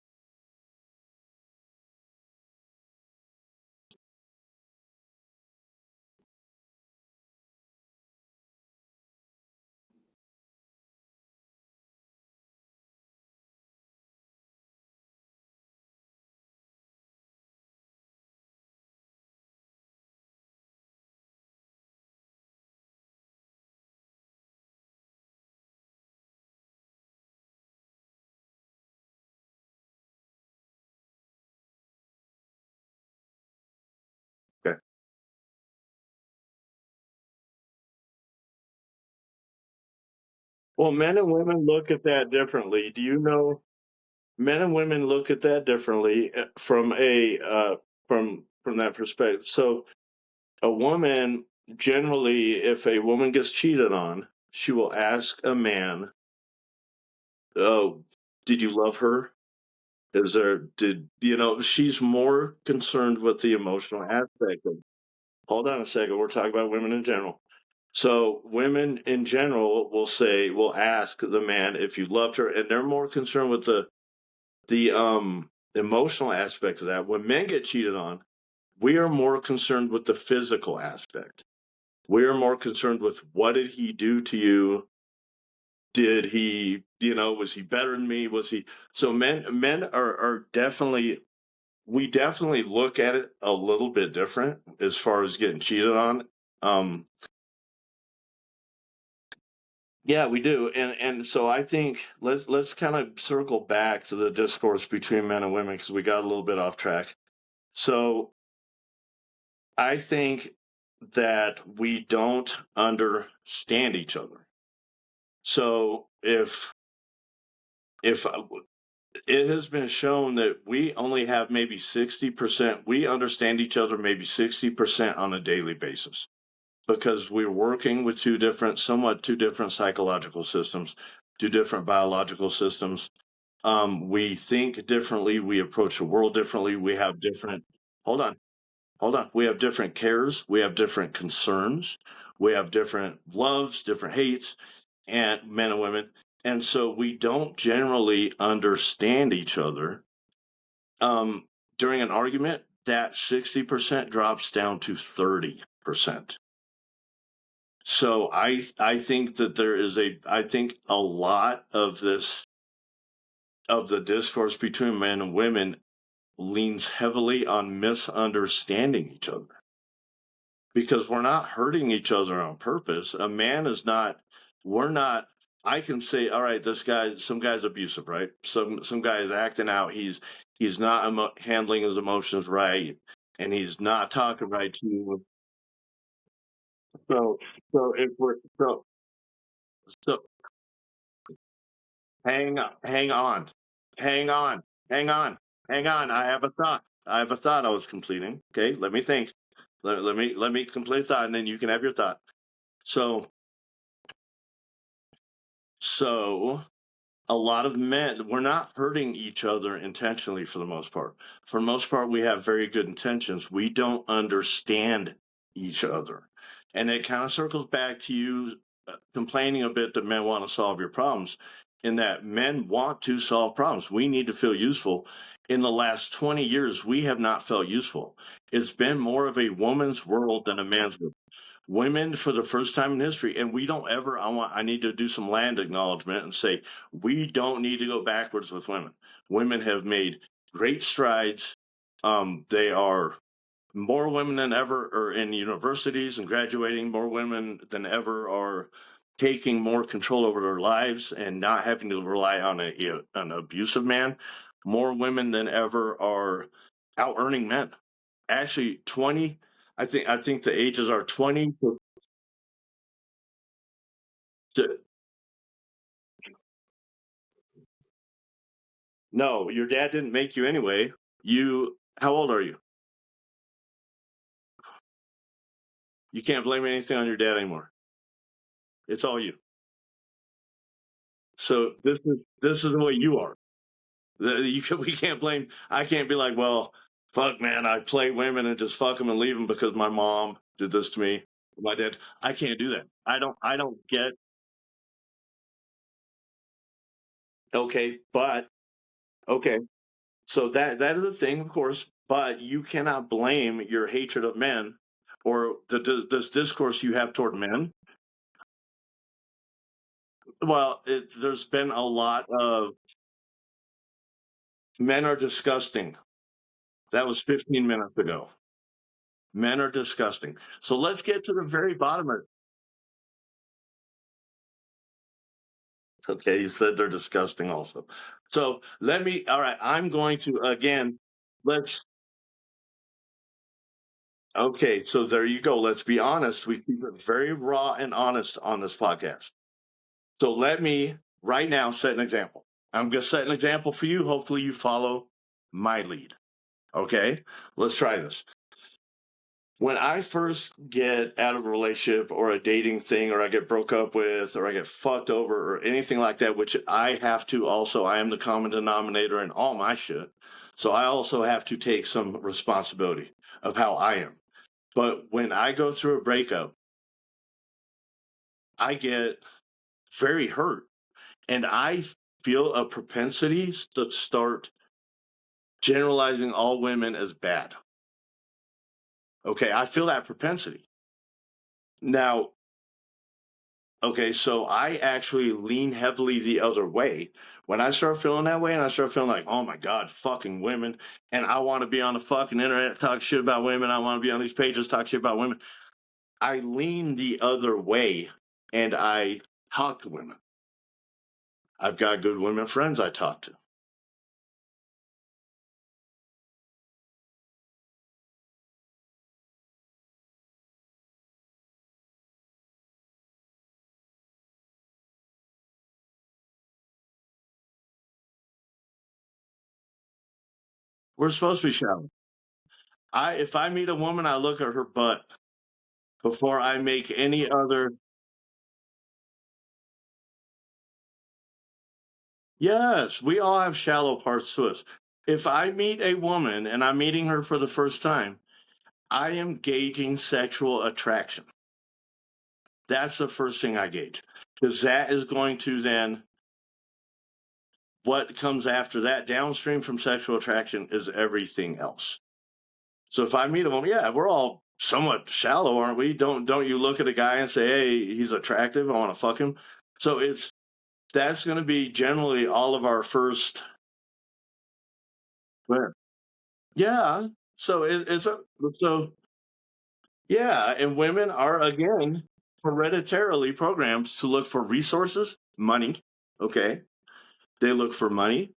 Okay. Well, men and women look at that differently. Do you know men and women look at that differently from that perspective. So a woman generally, if a woman gets cheated on, she will ask a man, "Oh, did you love her? Is there did you know?" She's more concerned with the emotional aspect of. Hold on a second. We're talking about women in general. So women in general will ask the man if you loved her, and they're more concerned with the emotional aspect of that. When men get cheated on, we are more concerned with the physical aspect. We are more concerned with what did he do to you? Did he, was he better than me? Was he so men are definitely we definitely look at it a little bit different as far as getting cheated on. Um yeah, we do. And so I think let's kind of circle back to the discourse between men and women because we got a little bit off track. So I think that we don't understand each other. So if it has been shown that we only have maybe 60%, we understand each other maybe 60% on a daily basis because we're working with two different psychological systems, two different biological systems. We think differently, we approach the world differently, we have different, hold on, hold on. We have different cares, we have different concerns, we have different loves, different hates, and men and women. And so we don't generally understand each other. Um, During an argument, that 60% drops down to 30%. So I think that I think a lot of the discourse between men and women leans heavily on misunderstanding each other because we're not hurting each other on purpose. A man is not, we're not, I can say, all right, some guy's abusive, right? Some guy is acting out. He's not handling his emotions right, and he's not talking right to you. So, so if we're so hang on, hang on, hang on, hang on. I have a thought. I have a thought I was completing. Okay, let me think. Let me complete thought, and then you can have your thought. So so a lot of men, we're not hurting each other intentionally for the most part. For the most part, we have very good intentions. We don't understand each other. And it kind of circles back to you complaining a bit that men want to solve your problems, in that men want to solve problems. We need to feel useful. in the last 20 years, we have not felt useful. It's been more of a woman's world than a man's world. Women for the first time in history, and we don't ever, I need to do some land acknowledgement and say, we don't need to go backwards with women. Women have made great strides. They are more women than ever are in universities and graduating, more women than ever are taking more control over their lives and not having to rely on an abusive man. More women than ever are out earning men. Actually, 20, I think the ages are 20 to, no, your dad didn't make you anyway. How old are you? You can't blame anything on your dad anymore. It's all you. So this is the way you are. We can't blame. I can't be like, well, fuck, man, I play women and just fuck them and leave them because my mom did this to me. My dad. I can't do that. I don't get. Okay, but okay. So that is a thing, of course. But you cannot blame your hatred of men or this discourse you have toward men. Well, there's been a lot of men are disgusting. That was 15 minutes ago. Men are disgusting. So let's get to the very bottom of it. Okay, you said they're disgusting also. So all right, I'm going to again, let's, okay, so there you go. Let's be honest. We keep it very raw and honest on this podcast. So let me right now set an example. I'm going to set an example for you. Hopefully you follow my lead. Okay, let's try this. When I first get out of a relationship or a dating thing, or I get broke up with, or I get fucked over, or anything like that, which I have to also, I am the common denominator in all my shit. So I also have to take some responsibility of how I am. But when I go through a breakup, I get very hurt and I feel a propensity to start generalizing all women as bad. Okay, I feel that propensity. Now, okay, so I actually lean heavily the other way. When I start feeling that way and I start feeling like, oh my God, fucking women, and I want to be on the fucking internet talk shit about women, I want to be on these pages talk shit about women, I lean the other way and I talk to women. I've got good women friends I talk to. We're supposed to be shallow. If I meet a woman, I look at her butt before I make any other. Yes, we all have shallow parts to us. If I meet a woman and I'm meeting her for the first time, I am gauging sexual attraction. That's the first thing I gauge because that is going to then, what comes after that downstream from sexual attraction is everything else. So if I meet a woman, yeah, we're all somewhat shallow, aren't we? Don't you look at a guy and say, hey, he's attractive, I want to fuck him. So that's going to be generally all of our first. Where? Yeah. So so yeah, and women are again hereditarily programmed to look for resources, money. Okay, they look for money.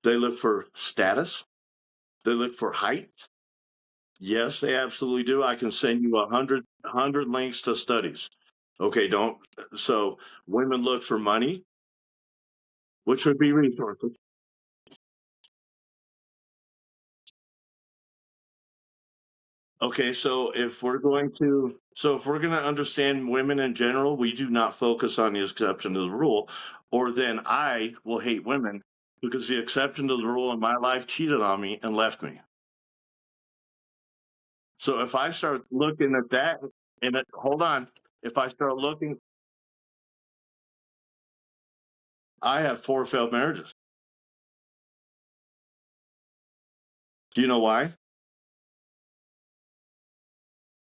They look for status. They look for height. Yes, they absolutely do. I can send you a hundred links to studies. Okay, don't. So women look for money, which would be resources. Okay, so if we're going to understand women in general, we do not focus on the exception to the rule, or then I will hate women because the exception to the rule in my life cheated on me and left me. So if I start looking at that, hold on, if I start looking, I have four failed marriages. Do you know why?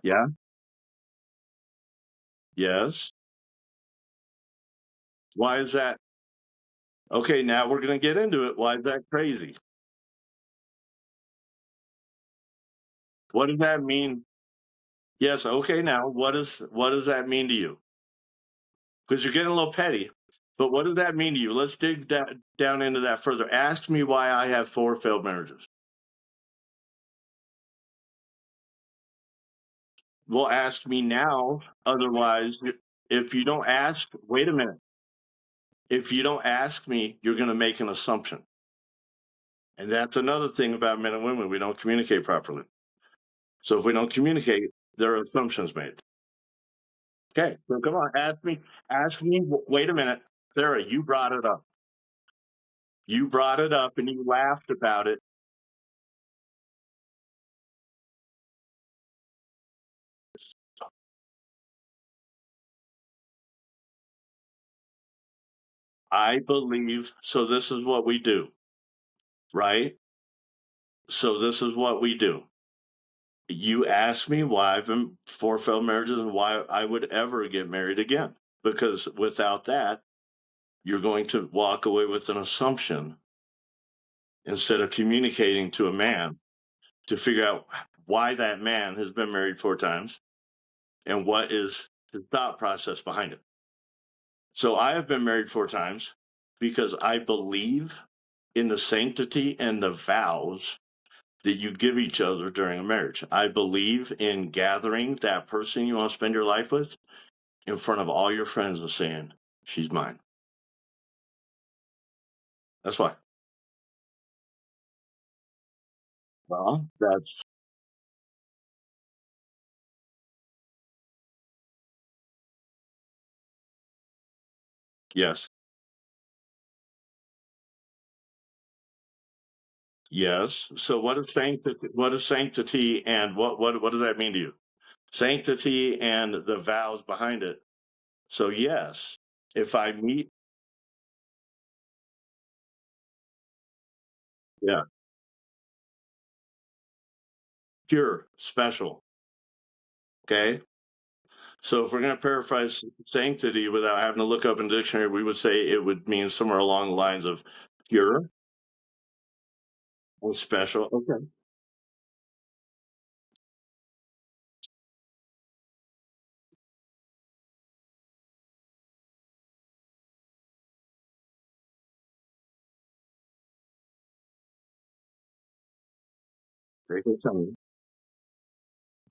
Yeah. Yes. Why is that? Okay, now we're going to get into it. Why is that crazy? What does that mean? Yes. Okay. Now, what does that mean to you? Because you're getting a little petty. But what does that mean to you? Let's dig down into that further. Ask me why I have 4 failed marriages. Well, ask me now. Otherwise, if you don't ask, wait a minute. If you don't ask me, you're going to make an assumption. And that's another thing about men and women. We don't communicate properly. So if we don't communicate, there are assumptions made. Okay, so come on, ask me. Ask me. Wait a minute, Sarah. You brought it up. You brought it up, and you laughed about it. I believe. So this is what we do, right? So this is what we do. You ask me why I've been 4 failed marriages and why I would ever get married again. Because without that, you're going to walk away with an assumption instead of communicating to a man to figure out why that man has been married 4 times and what is his thought process behind it. So I have been married 4 times because I believe in the sanctity and the vows that you give each other during a marriage. I believe in gathering that person you want to spend your life with in front of all your friends and saying, she's mine. That's why. Well, that's yes. Yes. So what is sanctity and what does that mean to you? Sanctity and the vows behind it. So yes, if I meet yeah, pure, special. Okay. So if we're gonna paraphrase sanctity without having to look up in the dictionary, we would say it would mean somewhere along the lines of pure and special. Okay. Take your time.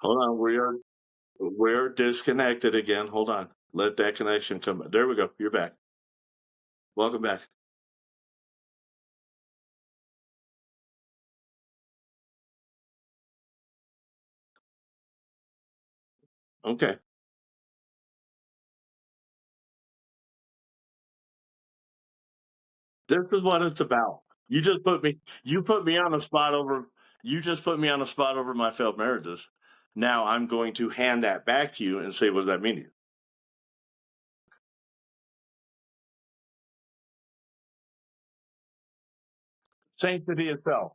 Hold on. We're disconnected again. Hold on. Let that connection come. There we go. You're back. Welcome back. Okay. This is what it's about. You put me on the spot over you just put me on the spot over my failed marriages. Now I'm going to hand that back to you and say, what does that mean to you? Sanctity itself.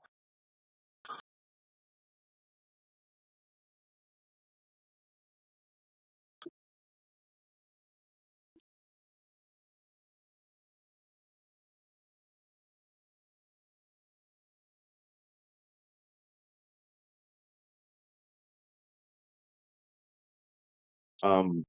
Um,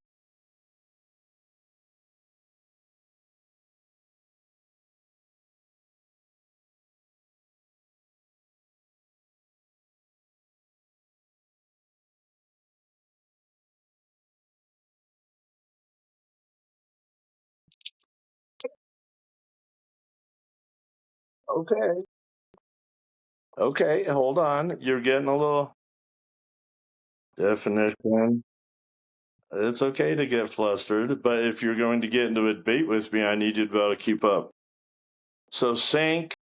okay. Okay, hold on. You're getting a little definition. It's okay to get flustered, but if you're going to get into a debate with me, I need you to be able to keep up. So sanct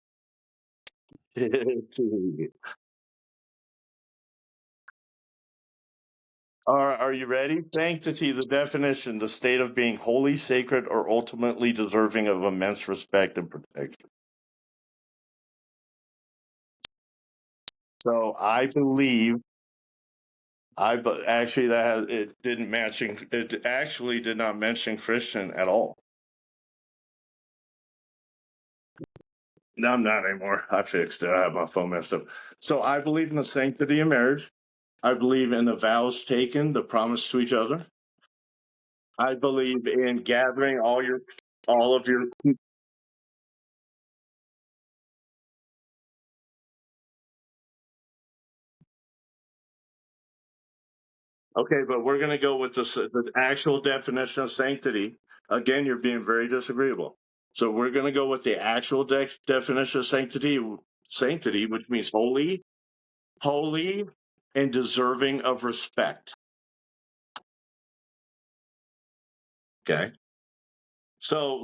are you ready? Sanctity, the definition, the state of being holy, sacred, or ultimately deserving of immense respect and protection. So I believe but actually it didn't mention it actually did not mention Christian at all. No, I'm not anymore. I fixed it. I have my phone messed up. So I believe in the sanctity of marriage. I believe in the vows taken, the promise to each other. I believe in gathering all of your okay, but we're going to go with the actual definition of sanctity. Again, you're being very disagreeable. So we're going to go with the actual definition of sanctity, which means holy, and deserving of respect. Okay. So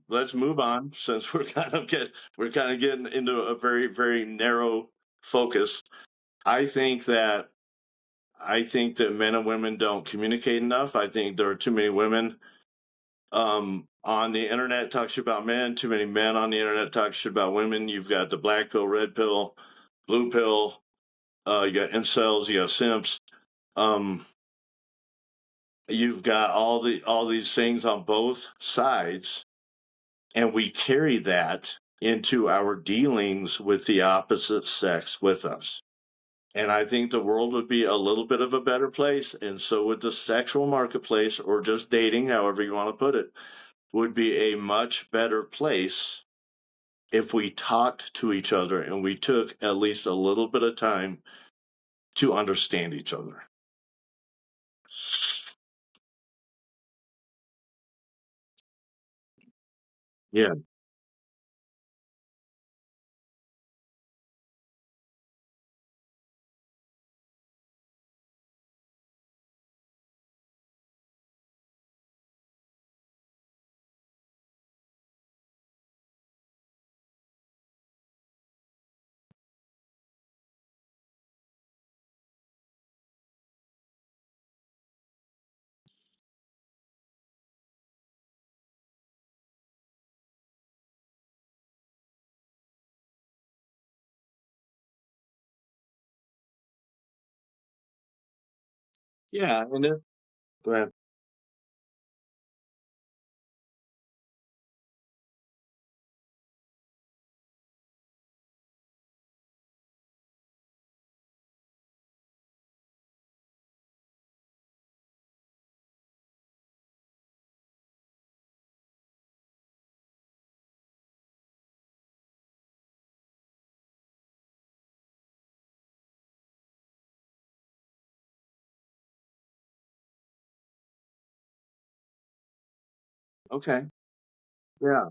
let's move on since we're kind of getting into a very very narrow focus. I think that I think that men and women don't communicate enough. I think there are too many women on the internet talk shit about men, too many men on the internet talk shit about women. You've got the black pill, red pill, blue pill, you got incels, you got simps. Um you've got all these things on both sides, and we carry that into our dealings with the opposite sex with us. And I think the world would be a little bit of a better place, and so would the sexual marketplace, or just dating, however you want to put it, would be a much better place if we talked to each other and we took at least a little bit of time to understand each other. Yeah. Yeah. And then, go ahead. Okay. Yeah.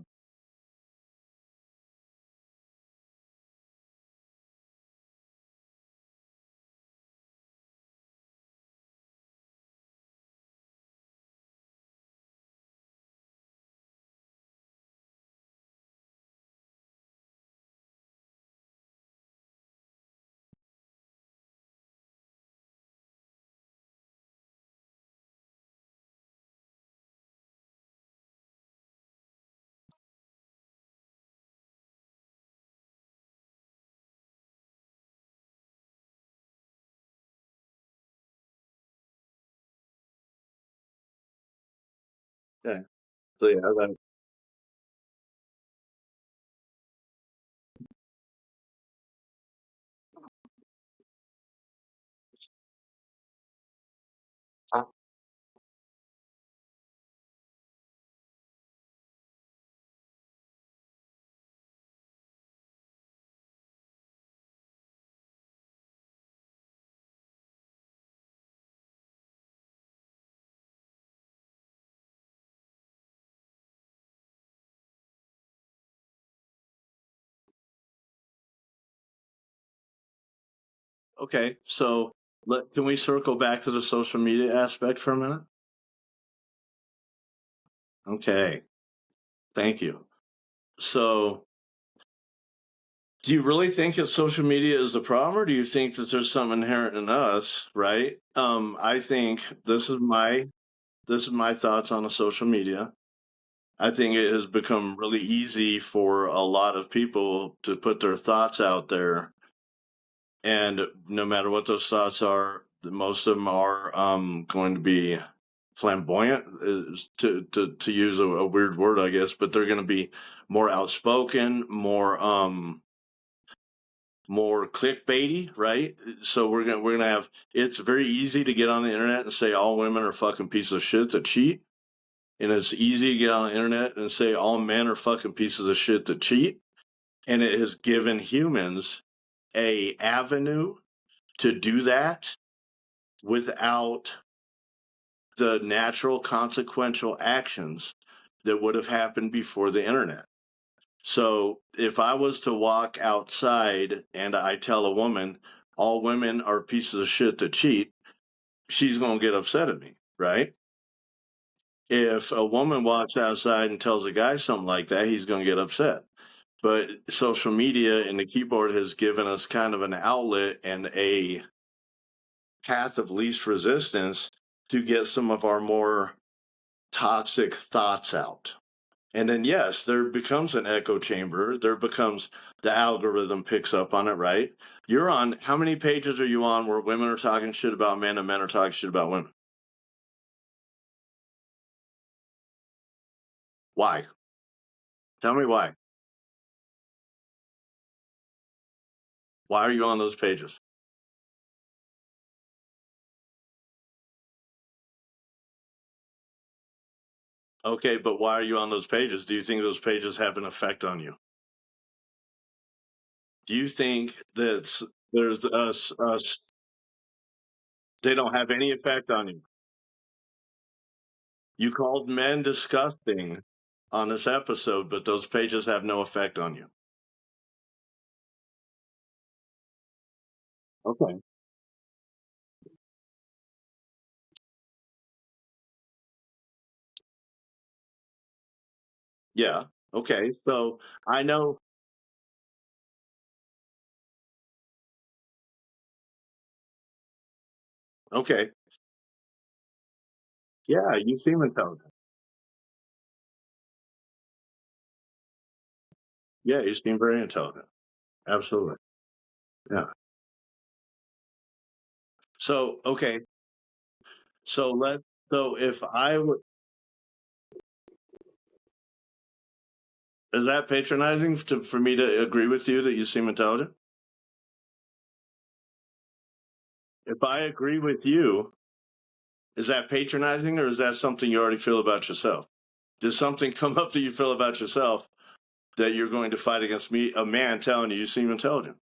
Okay. So yeah, okay. So can we circle back to the social media aspect for a minute? Okay. Thank you. So do you really think that social media is the problem, or do you think that there's something inherent in us, right? I think this is my thoughts on the social media. I think it has become really easy for a lot of people to put their thoughts out there And no matter what those thoughts are, most of them are going to be flamboyant, to use a weird word, I guess, but they're going to be more outspoken, more clickbaity, right? So we're gonna have. It's very easy to get on the internet and say all women are fucking pieces of shit that cheat, and it's easy to get on the internet and say all men are fucking pieces of shit that cheat, and it has given humans a avenue to do that without the natural consequential actions that would have happened before the internet. So if I was to walk outside and I tell a woman all women are pieces of shit that cheat, she's going to get upset at me, right? If a woman walks outside and tells a guy something like that, he's going to get upset. But social media and the keyboard has given us kind of an outlet and a path of least resistance to get some of our more toxic thoughts out. And then, yes, there becomes an echo chamber. There becomes the algorithm picks up on it, right? You're on, how many pages are you on where women are talking shit about men and men are talking shit about women? Why? Tell me why. Why are you on those pages? Okay, but why are you on those pages? Do you think those pages have an effect on you? Do you think that there's they don't have any effect on you? You called men disgusting on this episode, but those pages have no effect on you. Okay. Yeah. Okay. So I know. Okay. Yeah, you seem intelligent. Yeah, you seem very intelligent. Absolutely. Yeah. So okay. So let so if I would is that patronizing for me to agree with you that you seem intelligent? If I agree with you, is that patronizing or is that something you already feel about yourself? Does something come up that you feel about yourself that you're going to fight against me, a man telling you you seem intelligent?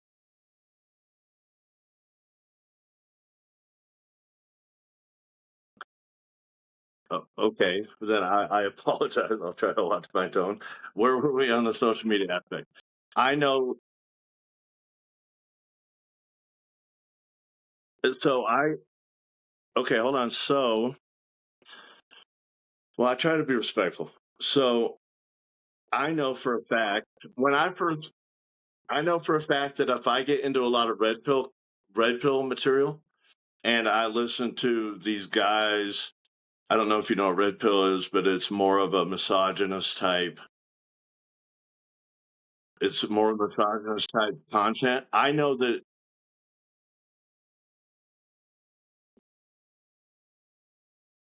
Oh, okay, then I apologize. I'll try to watch my tone. Where were we on the social media aspect? I know. So okay, hold on. So, well, I try to be respectful. So I know for a fact when I first, I know for a fact that if I get into a lot of red pill material, and I listen to these guys, I don't know if you know what red pill is, but it's more of a misogynist type. It's more misogynist type content. I know that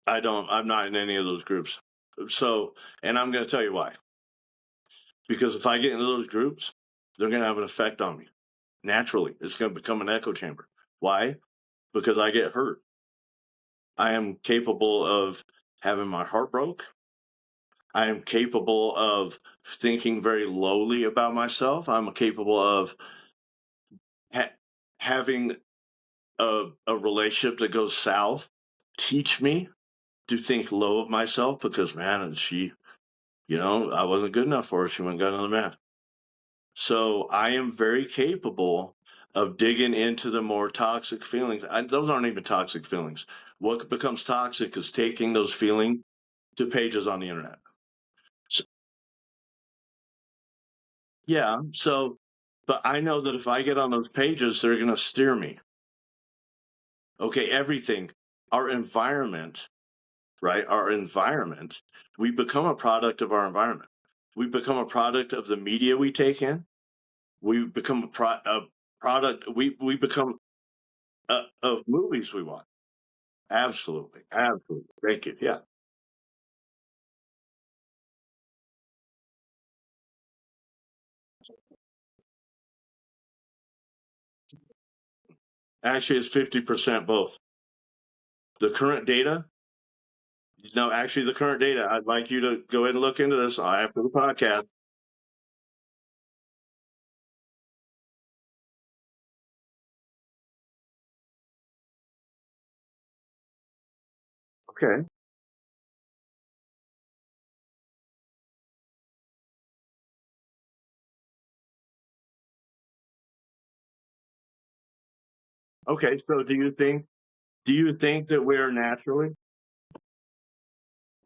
I don't. I'm not in any of those groups. So, and I'm going to tell you why. Because if I get into those groups, they're going to have an effect on me. Naturally, it's going to become an echo chamber. Why? Because I get hurt. I am capable of having my heart broke. I am capable of thinking very lowly about myself. I'm capable of ha- having a relationship that goes south. Teach me to think low of myself because, man, she, I wasn't good enough for her. She went and got another man. So I am very capable of digging into the more toxic feelings. Those aren't even toxic feelings. What becomes toxic is taking those feelings to pages on the internet. S Yeah, so but I know that if I get on those pages, they're gonna steer me. Okay, everything. Our environment, right? Our environment, we become a product of our environment. We become a product of the media we take in. We become a product. We become of movies we watch. Absolutely, absolutely. Thank you. Yeah, actually, it's 50% both. The current data. No, actually, the current data. I'd like you to go ahead and look into this after the podcast. Okay. Okay. So, do you think that we're naturally?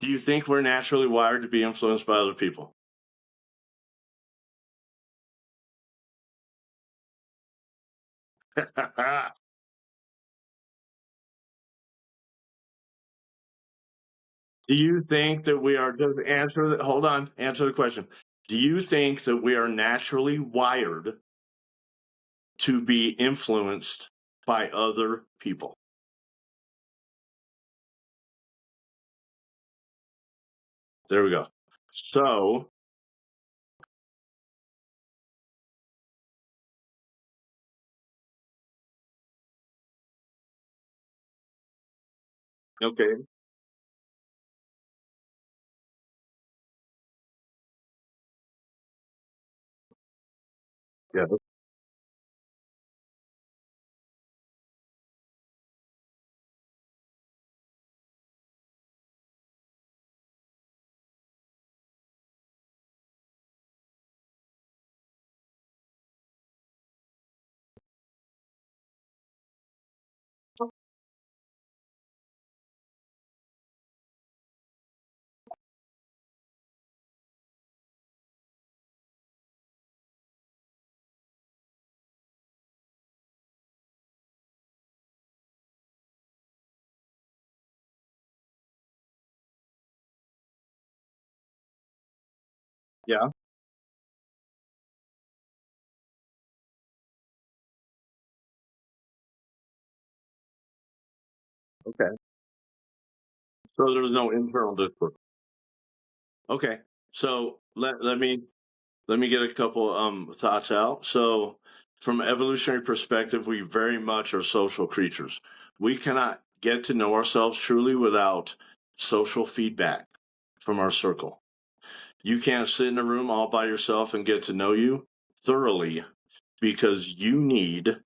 Do you think we're naturally wired to be influenced by other people? Do you think that we are? Just answer. Hold on. Answer the question. Do you think that we are naturally wired to be influenced by other people? There we go. So, okay. Yeah. Yeah. Okay. So there's no internal discord. Okay. So let me get a couple thoughts out. So from an evolutionary perspective, we very much are social creatures. We cannot get to know ourselves truly without social feedback from our circle. You can't sit in a room all by yourself and get to know you thoroughly because you need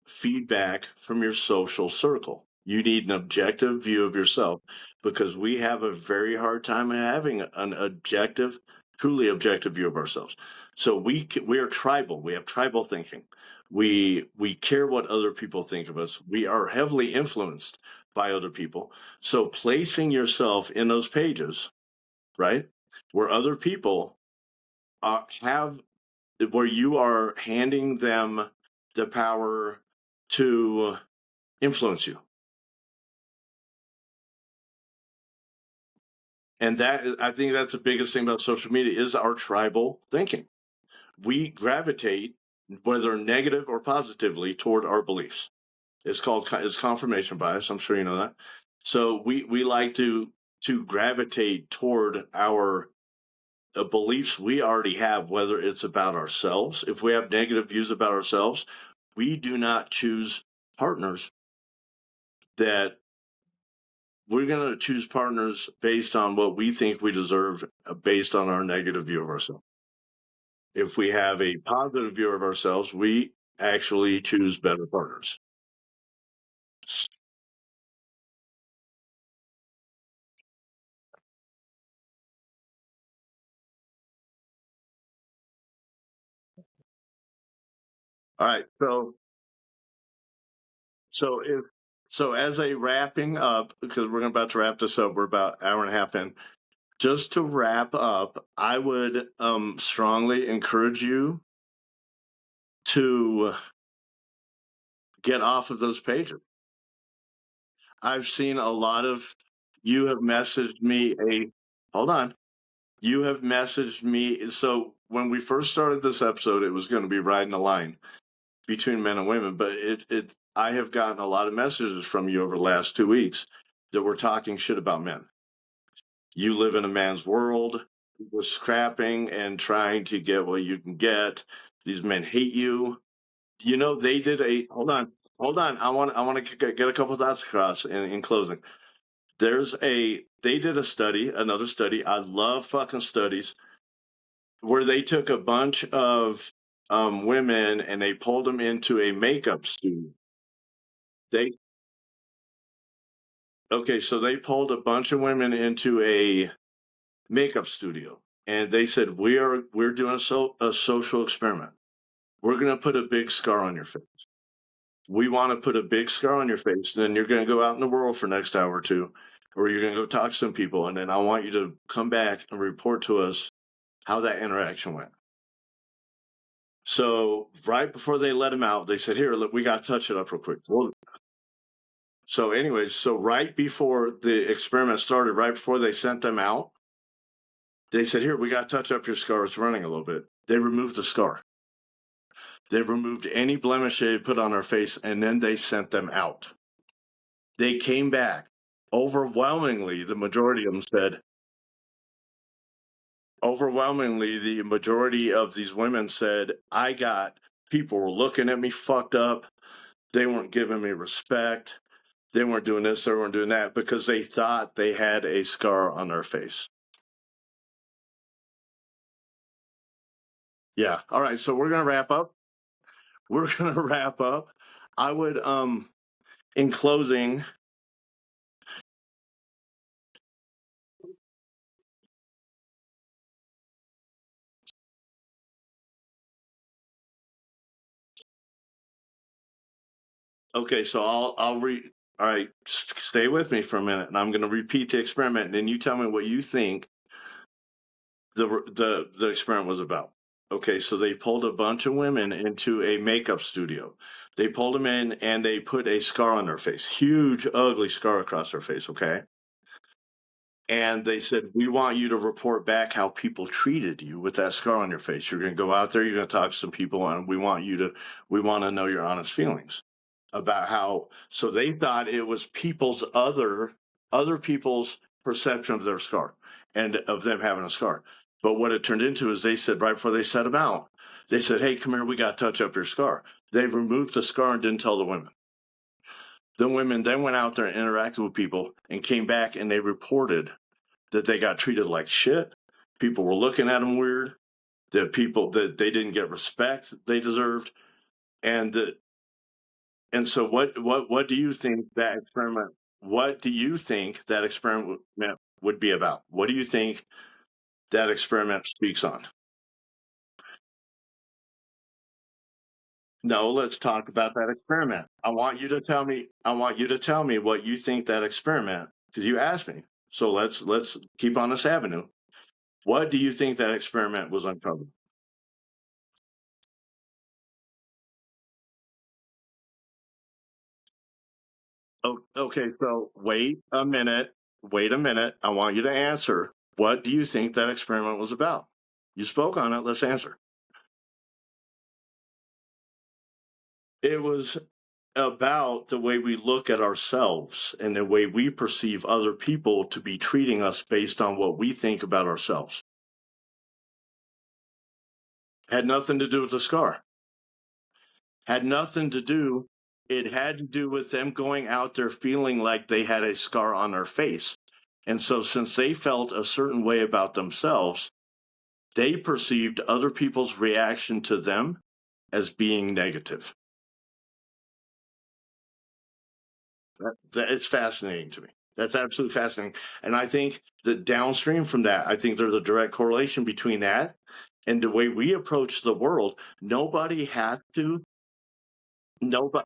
feedback from your social circle. You need an objective view of yourself because we have a very hard time having an objective, truly objective view of ourselves. So we are tribal. We have tribal thinking. We care what other people think of us. We are heavily influenced by other people. So placing yourself in those pages, right, where other people have where you are handing them the power to influence you. And I think that's the biggest thing about social media is our tribal thinking. We gravitate, whether negative or positively, toward our beliefs. It's confirmation bias. I'm sure you know that. So we like to gravitate toward our beliefs we already have, whether it's about ourselves. If we have negative views about ourselves, we do not choose partners that we're going to choose partners based on what we think we deserve, based on our negative view of ourselves. If we have a positive view of ourselves, we actually choose better partners. All right. So if so, as a wrapping up, because we're about to wrap this up, we're about an hour and a half in. Just to wrap up, I would strongly encourage you to get off of those pages. I've seen a lot of you have messaged me a hold on. You have messaged me. So when we first started this episode, it was going to be riding the line. between men and women, but I have gotten a lot of messages from you over the last 2 weeks that we're talking shit about men. You live in a man's world, with scrapping and trying to get what you can get. These men hate you. You know, they did a hold on. I want to get a couple thoughts across in closing. They did a study, another study. I love fucking studies where they took a bunch of women and they pulled them into a makeup studio. They Okay, so they pulled a bunch of women into a makeup studio, and they said we're doing a social experiment. We're going to put a big scar on your face. We want to put a big scar on your face, and then you're going to go out in the world for the next hour or two, or you're going to go talk to some people, and then I want you to come back and report to us how that interaction went. So right before they let him out, they said, "Here, look, we got to touch it up real quick." Well, so anyways, so right before the experiment started, right before they sent them out, they said, "Here, we got to touch up your scar. It's running a little bit." They removed the scar. They removed any blemish they had put on her face, and then they sent them out. They came back. Overwhelmingly, the majority of them said, overwhelmingly, the majority of these women said, people were looking at me fucked up. They weren't giving me respect. They weren't doing this, they weren't doing that because they thought they had a scar on their face. Yeah. All right. So we're going to wrap up. I would, in closing, okay, so all right, stay with me for a minute, and I'm going to repeat the experiment, and then you tell me what you think the experiment was about. Okay, so they pulled a bunch of women into a makeup studio. They pulled them in and they put a scar on their face, huge, ugly scar across their face. Okay, and they said, "We want you to report back how people treated you with that scar on your face. You're going to go out there, you're going to talk to some people, and we want to know your honest feelings about how." So they thought it was other people's perception of their scar and of them having a scar. But what it turned into is they said right before they set them out, they said, "Hey, come here, we got to touch up your scar." They removed the scar and didn't tell the women. The women then went out there and interacted with people and came back and they reported that they got treated like shit. People were looking at them weird. That they didn't get respect they deserved, and so what do you think that experiment? What do you think that experiment would be about? What do you think that experiment speaks on? No, let's talk about that experiment. I want you to tell me. I want you to tell me what you think that experiment. Because you asked me. So let's keep on this avenue. What do you think that experiment was uncovered? Oh, okay, so wait a minute. Wait a minute. I want you to answer. What do you think that experiment was about? You spoke on it. Let's answer. It was about the way we look at ourselves and the way we perceive other people to be treating us based on what we think about ourselves. Had nothing to do with the scar. Had nothing to do. It had to do with them going out there feeling like they had a scar on their face. And so, since they felt a certain way about themselves, they perceived other people's reaction to them as being negative. It's fascinating to me. That's absolutely fascinating. And I think that downstream from that, I think there's a direct correlation between that and the way we approach the world. Nobody has to, nobody,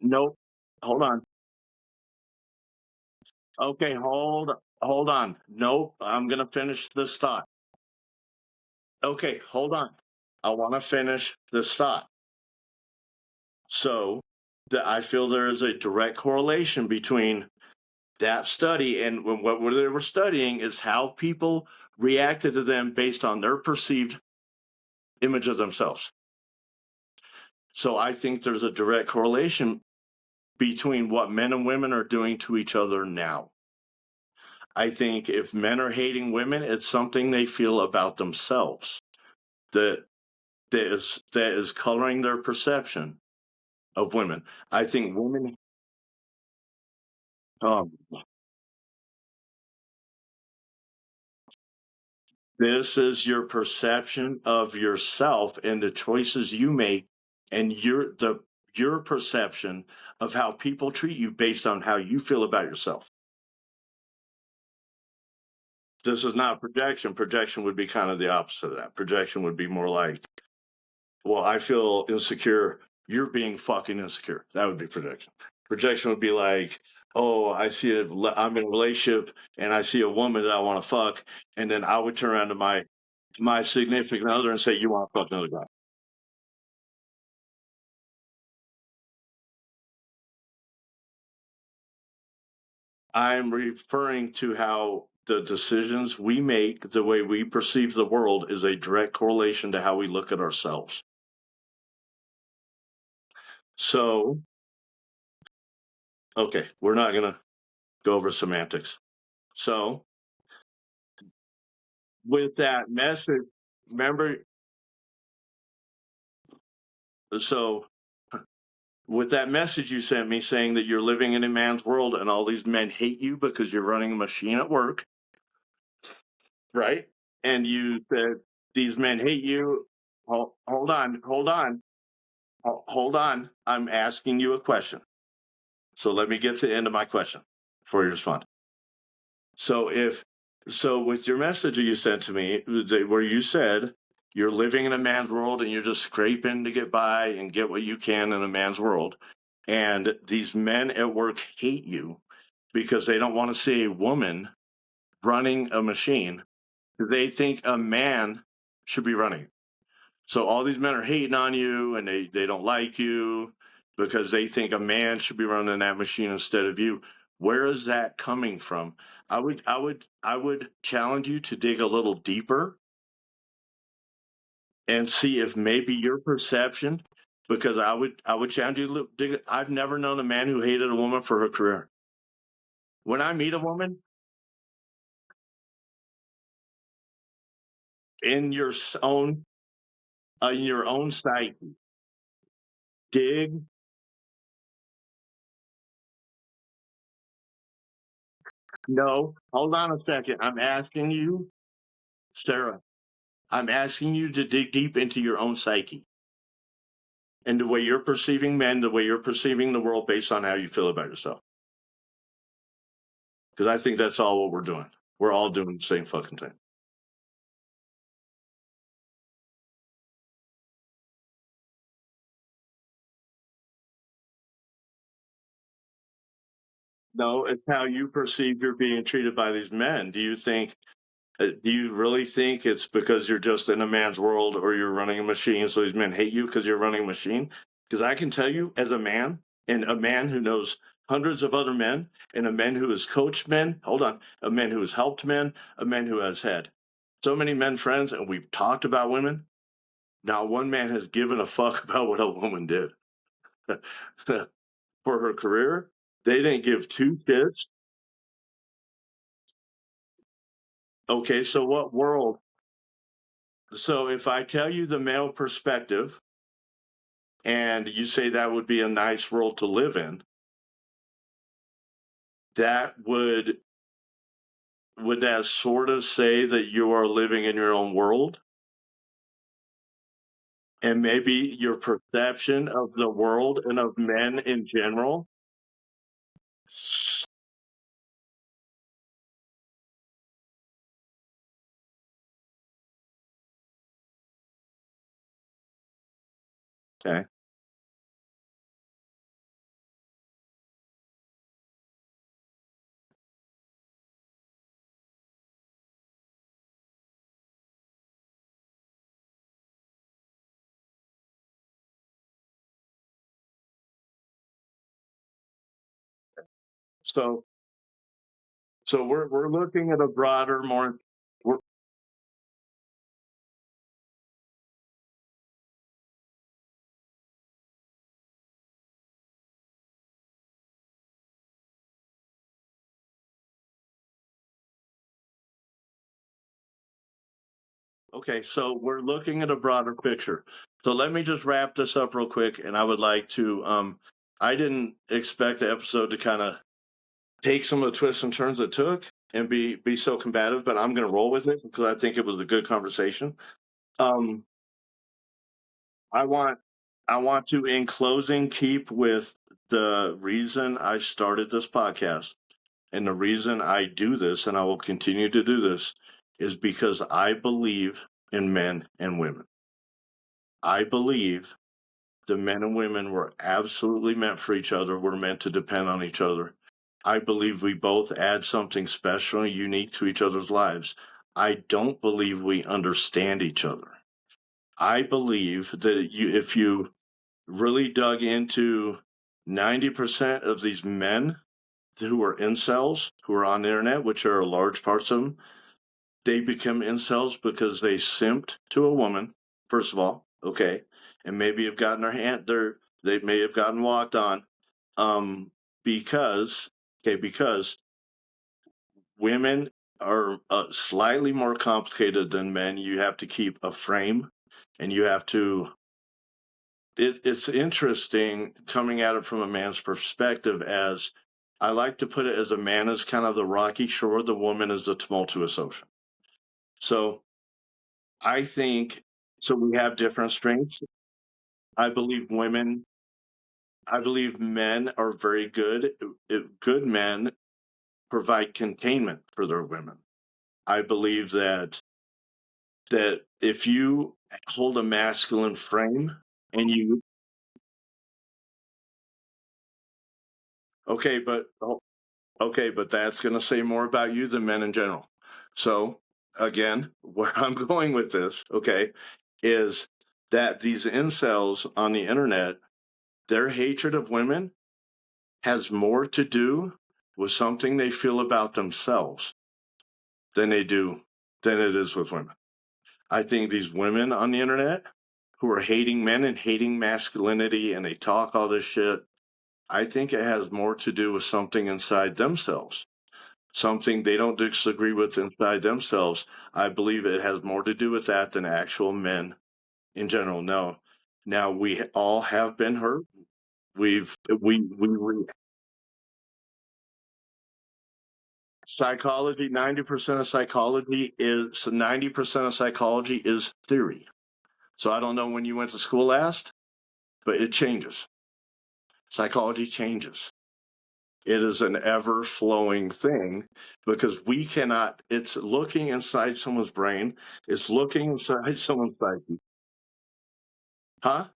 no, hold on. Okay, hold on. Nope, I'm going to finish this thought. Okay, hold on. I want to finish this thought. So, I feel there is a direct correlation between that study and what they were studying is how people reacted to them based on their perceived image of themselves. So I think there's a direct correlation between what men and women are doing to each other now. I think if men are hating women, it's something they feel about themselves that that is coloring their perception of women. I think women. Um, this is your perception of yourself and the choices you make, and your perception of how people treat you based on how you feel about yourself. This is not projection. Projection would be kind of the opposite of that. Projection would be more like, well, I feel insecure. You're being fucking insecure. That would be projection. Projection would be like, oh, I'm in a relationship and I see a woman that I want to fuck, and then I would turn around to my significant other and say, you want to fuck another guy. I'm referring to how the decisions we make, the way we perceive the world, is a direct correlation to how we look at ourselves. So, okay, we're not going to go over semantics. So, with that message, remember, so with that message you sent me saying that you're living in a man's world and all these men hate you because you're running a machine at work, right? And you said these men hate you. Hold on. I'm asking you a question. So let me get to the end of my question before you respond. So if so with your message that you sent to me, where you said you're living in a man's world and you're just scraping to get by and get what you can in a man's world, and these men at work hate you because they don't want to see a woman running a machine. They think a man should be running. So all these men are hating on you and they don't like you because they think a man should be running that machine instead of you. Where is that coming from? I would challenge you to dig a little deeper and see if maybe your perception, because I would challenge you to dig. I've never known a man who hated a woman for her career. When I meet a woman in your own psyche, dig. No, hold on a second. I'm asking you, Sarah. I'm asking you to dig deep into your own psyche and the way you're perceiving men, the way you're perceiving the world based on how you feel about yourself. Because I think that's all what we're doing. We're all doing the same fucking thing. No, it's how you perceive you're being treated by these men. Do you really think it's because you're just in a man's world or you're running a machine, so these men hate you because you're running a machine? Because I can tell you, as a man, and a man who knows hundreds of other men, and a man who has coached men, hold on, a man who has helped men, a man who has had so many men friends, and we've talked about women. Not one man has given a fuck about what a woman did for her career. They didn't give two shits. Okay, so what world? So if I tell you the male perspective, and you say that would be a nice world to live in, that would that sort of say that you are living in your own world? And maybe your perception of the world and of men in general? Okay. So we're looking at a broader, more we're Okay, so we're looking at a broader picture. So let me just wrap this up real quick, and I would like to. I didn't expect the episode to kind of take some of the twists and turns it took and be so combative, but I'm going to roll with it because I think it was a good conversation. Um, I want I want to, in closing, keep with the reason I started this podcast and the reason I do this, and I will continue to do this, is because I believe in men and women. I believe the men and women were absolutely meant for each other. We're meant to depend on each other. I believe we both add something special and unique to each other's lives. I don't believe we understand each other. I believe that if you really dug into 90% of these men who are incels, who are on the internet, which are large parts of them, they become incels because they simped to a woman, first of all, okay, and maybe have gotten they may have gotten walked on, um, because, because women are slightly more complicated than men. You have to keep a frame, and you have to. It's interesting coming at it from a man's perspective, as I like to put it, as a man is kind of the rocky shore, the woman is the tumultuous ocean. So I think so. We have different strengths. I believe women, I believe men are very good. Good men provide containment for their women. I believe that if you hold a masculine frame and you okay, but okay, but that's going to say more about you than men in general. So again, where I'm going with this, okay, is that these incels on the internet, their hatred of women has more to do with something they feel about themselves than they do than it is with women. I think these women on the internet who are hating men and hating masculinity and they talk all this shit, I think it has more to do with something inside themselves, something they don't disagree with inside themselves. I believe it has more to do with that than actual men in general. No. Now we all have been hurt. We psychology, 90% of psychology is theory. So I don't know when you went to school last, but it changes. Psychology changes. It is an ever flowing thing because we cannot, it's looking inside someone's brain, it's looking inside someone's psyche. Huh?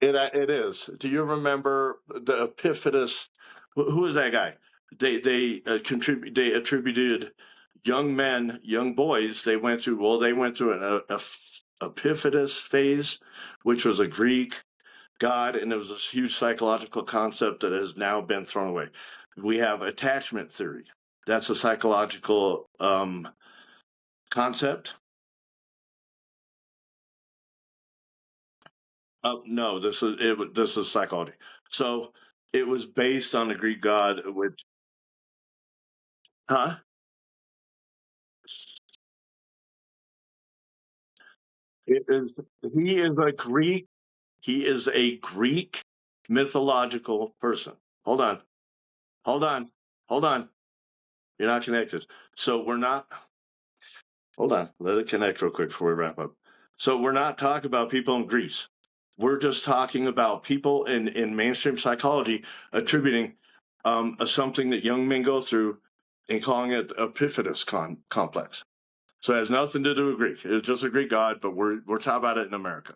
It is. Do you remember the epiphytus? Who is that guy? They attributed young men, young boys. They went through a epiphytus phase, which was a Greek god, and it was this huge psychological concept that has now been thrown away. We have attachment theory. That's a psychological concept. No, this is psychology. So it was based on the Greek god, which, huh? It is. He is a Greek. He is a Greek mythological person. Hold on. Hold on. Hold on. You're not connected. So we're not. Hold on. Let it connect real quick before we wrap up. So we're not talking about people in Greece. We're just talking about people in mainstream psychology attributing something that young men go through and calling it epiphytus complex. So it has nothing to do with Greek. It's just a Greek god, but we're talking about it in America.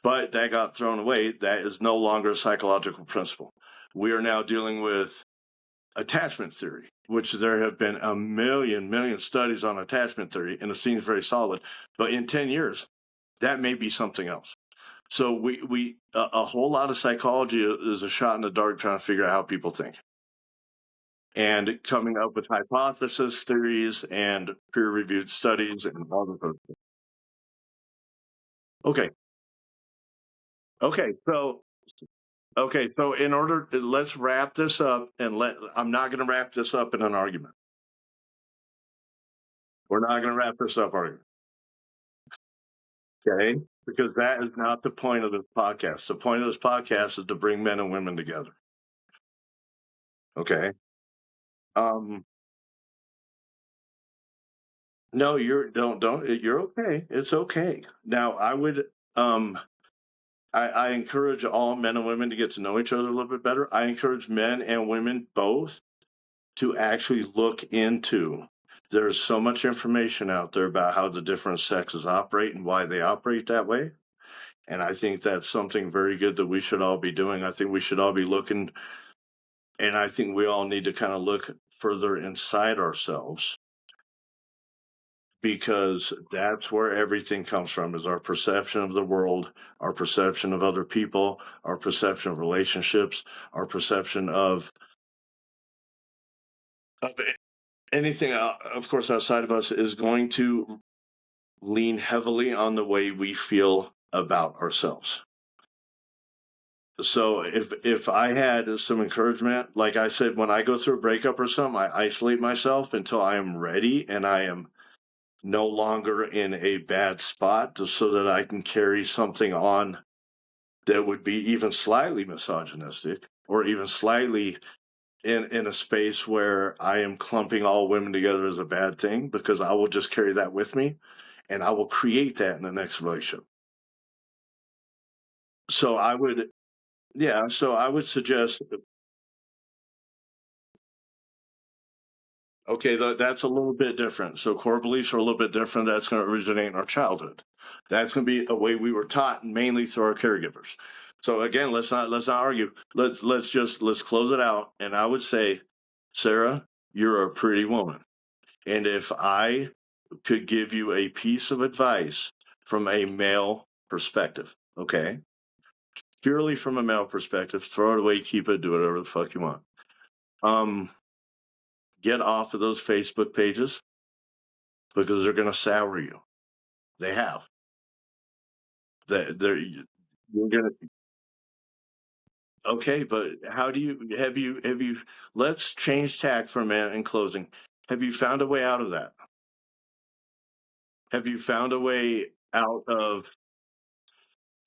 But that got thrown away. That is no longer a psychological principle. We are now dealing with attachment theory, which there have been a million studies on attachment theory, and it seems very solid. But in 10 years, that may be something else. So a whole lot of psychology is a shot in the dark trying to figure out how people think and coming up with hypothesis theories and peer-reviewed studies and all of those. Okay, okay, so in order, let's wrap this up, and I'm not going to wrap this up in an argument. We're not going to wrap this up, are you? Okay? Because that is not the point of this podcast. The point of this podcast is to bring men and women together. Okay? Um, no, you're okay. It's okay. Now, um, I encourage all men and women to get to know each other a little bit better. I encourage men and women both to actually look into. There's so much information out there about how the different sexes operate and why they operate that way. And I think that's something very good that we should all be doing. I think we should all be looking, and I think we all need to kind of look further inside ourselves because that's where everything comes from is our perception of the world, our perception of other people, our perception of relationships, our perception of anything, of course, outside of us is going to lean heavily on the way we feel about ourselves. So if I had some encouragement, like I said, when I go through a breakup or something, I isolate myself until I am ready and I am no longer in a bad spot so that I can carry something on that would be even slightly misogynistic or even slightly in a space where I am clumping all women together as a bad thing, because I will just carry that with me and I will create that in the next relationship. So I would, yeah, so I would suggest, okay, that's a little bit different. So core beliefs are a little bit different. That's going to originate in our childhood. That's going to be a way we were taught, mainly through our caregivers. So again, let's not argue. Let's close it out. And I would say, Sarah, you're a pretty woman. And if I could give you a piece of advice from a male perspective, okay, purely from a male perspective, throw it away, keep it, do whatever the fuck you want. Um, get off of those Facebook pages because they're going to sour you. They have. You're gonna, okay, but how do you have you? Let's change tack for a minute in closing. Have you found a way out of that? Have you found a way out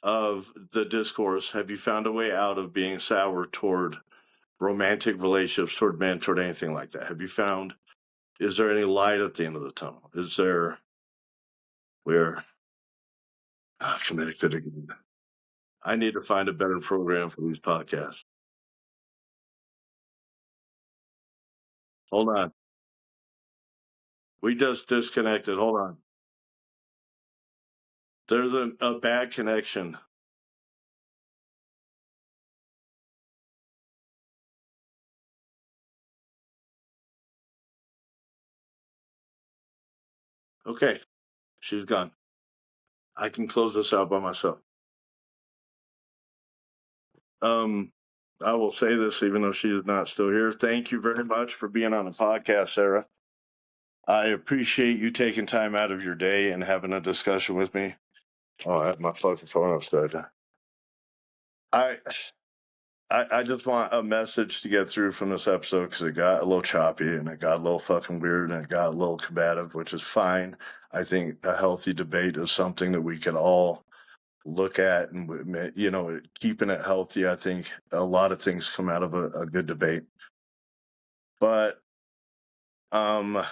of the discourse? Have you found a way out of being sour toward romantic relationships, toward men, toward anything like that? Have you found? Is there any light at the end of the tunnel? Is there? We're connected again. I need to find a better program for these podcasts. Hold on. We just disconnected. Hold on. There's a bad connection. Okay, she's gone. I can close this out by myself. Um, I will say this even though she is not still here. Thank you very much for being on the podcast, Sarah. I appreciate you taking time out of your day and having a discussion with me. Oh, I have my fucking phone upside down. I I just want a message to get through from this episode because it got a little choppy and it got a little fucking weird and it got a little combative, which is fine. I think a healthy debate is something that we could all look at and keeping it healthy. I think a lot of things come out of a good debate. But um,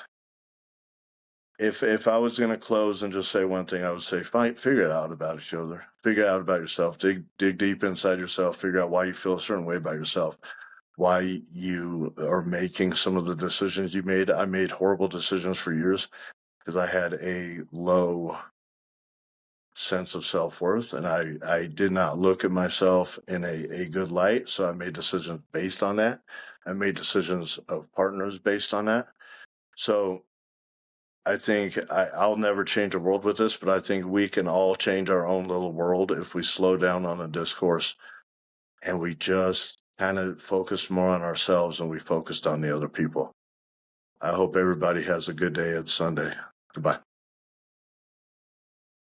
if I was going to close and just say one thing, I would say, fine, figure it out about each other. Figure it out about yourself. Dig deep inside yourself. Figure out why you feel a certain way about yourself. Why you are making some of the decisions you made. I made horrible decisions for years because I had a low sense of self-worth and I did not look at myself in a good light. So I made decisions based on that. I made decisions of partners based on that. So I think I'll never change the world with this, but I think we can all change our own little world if we slow down on the discourse and we just kind of focus more on ourselves and we focused on the other people. I hope everybody has a good day. It's Sunday. Goodbye.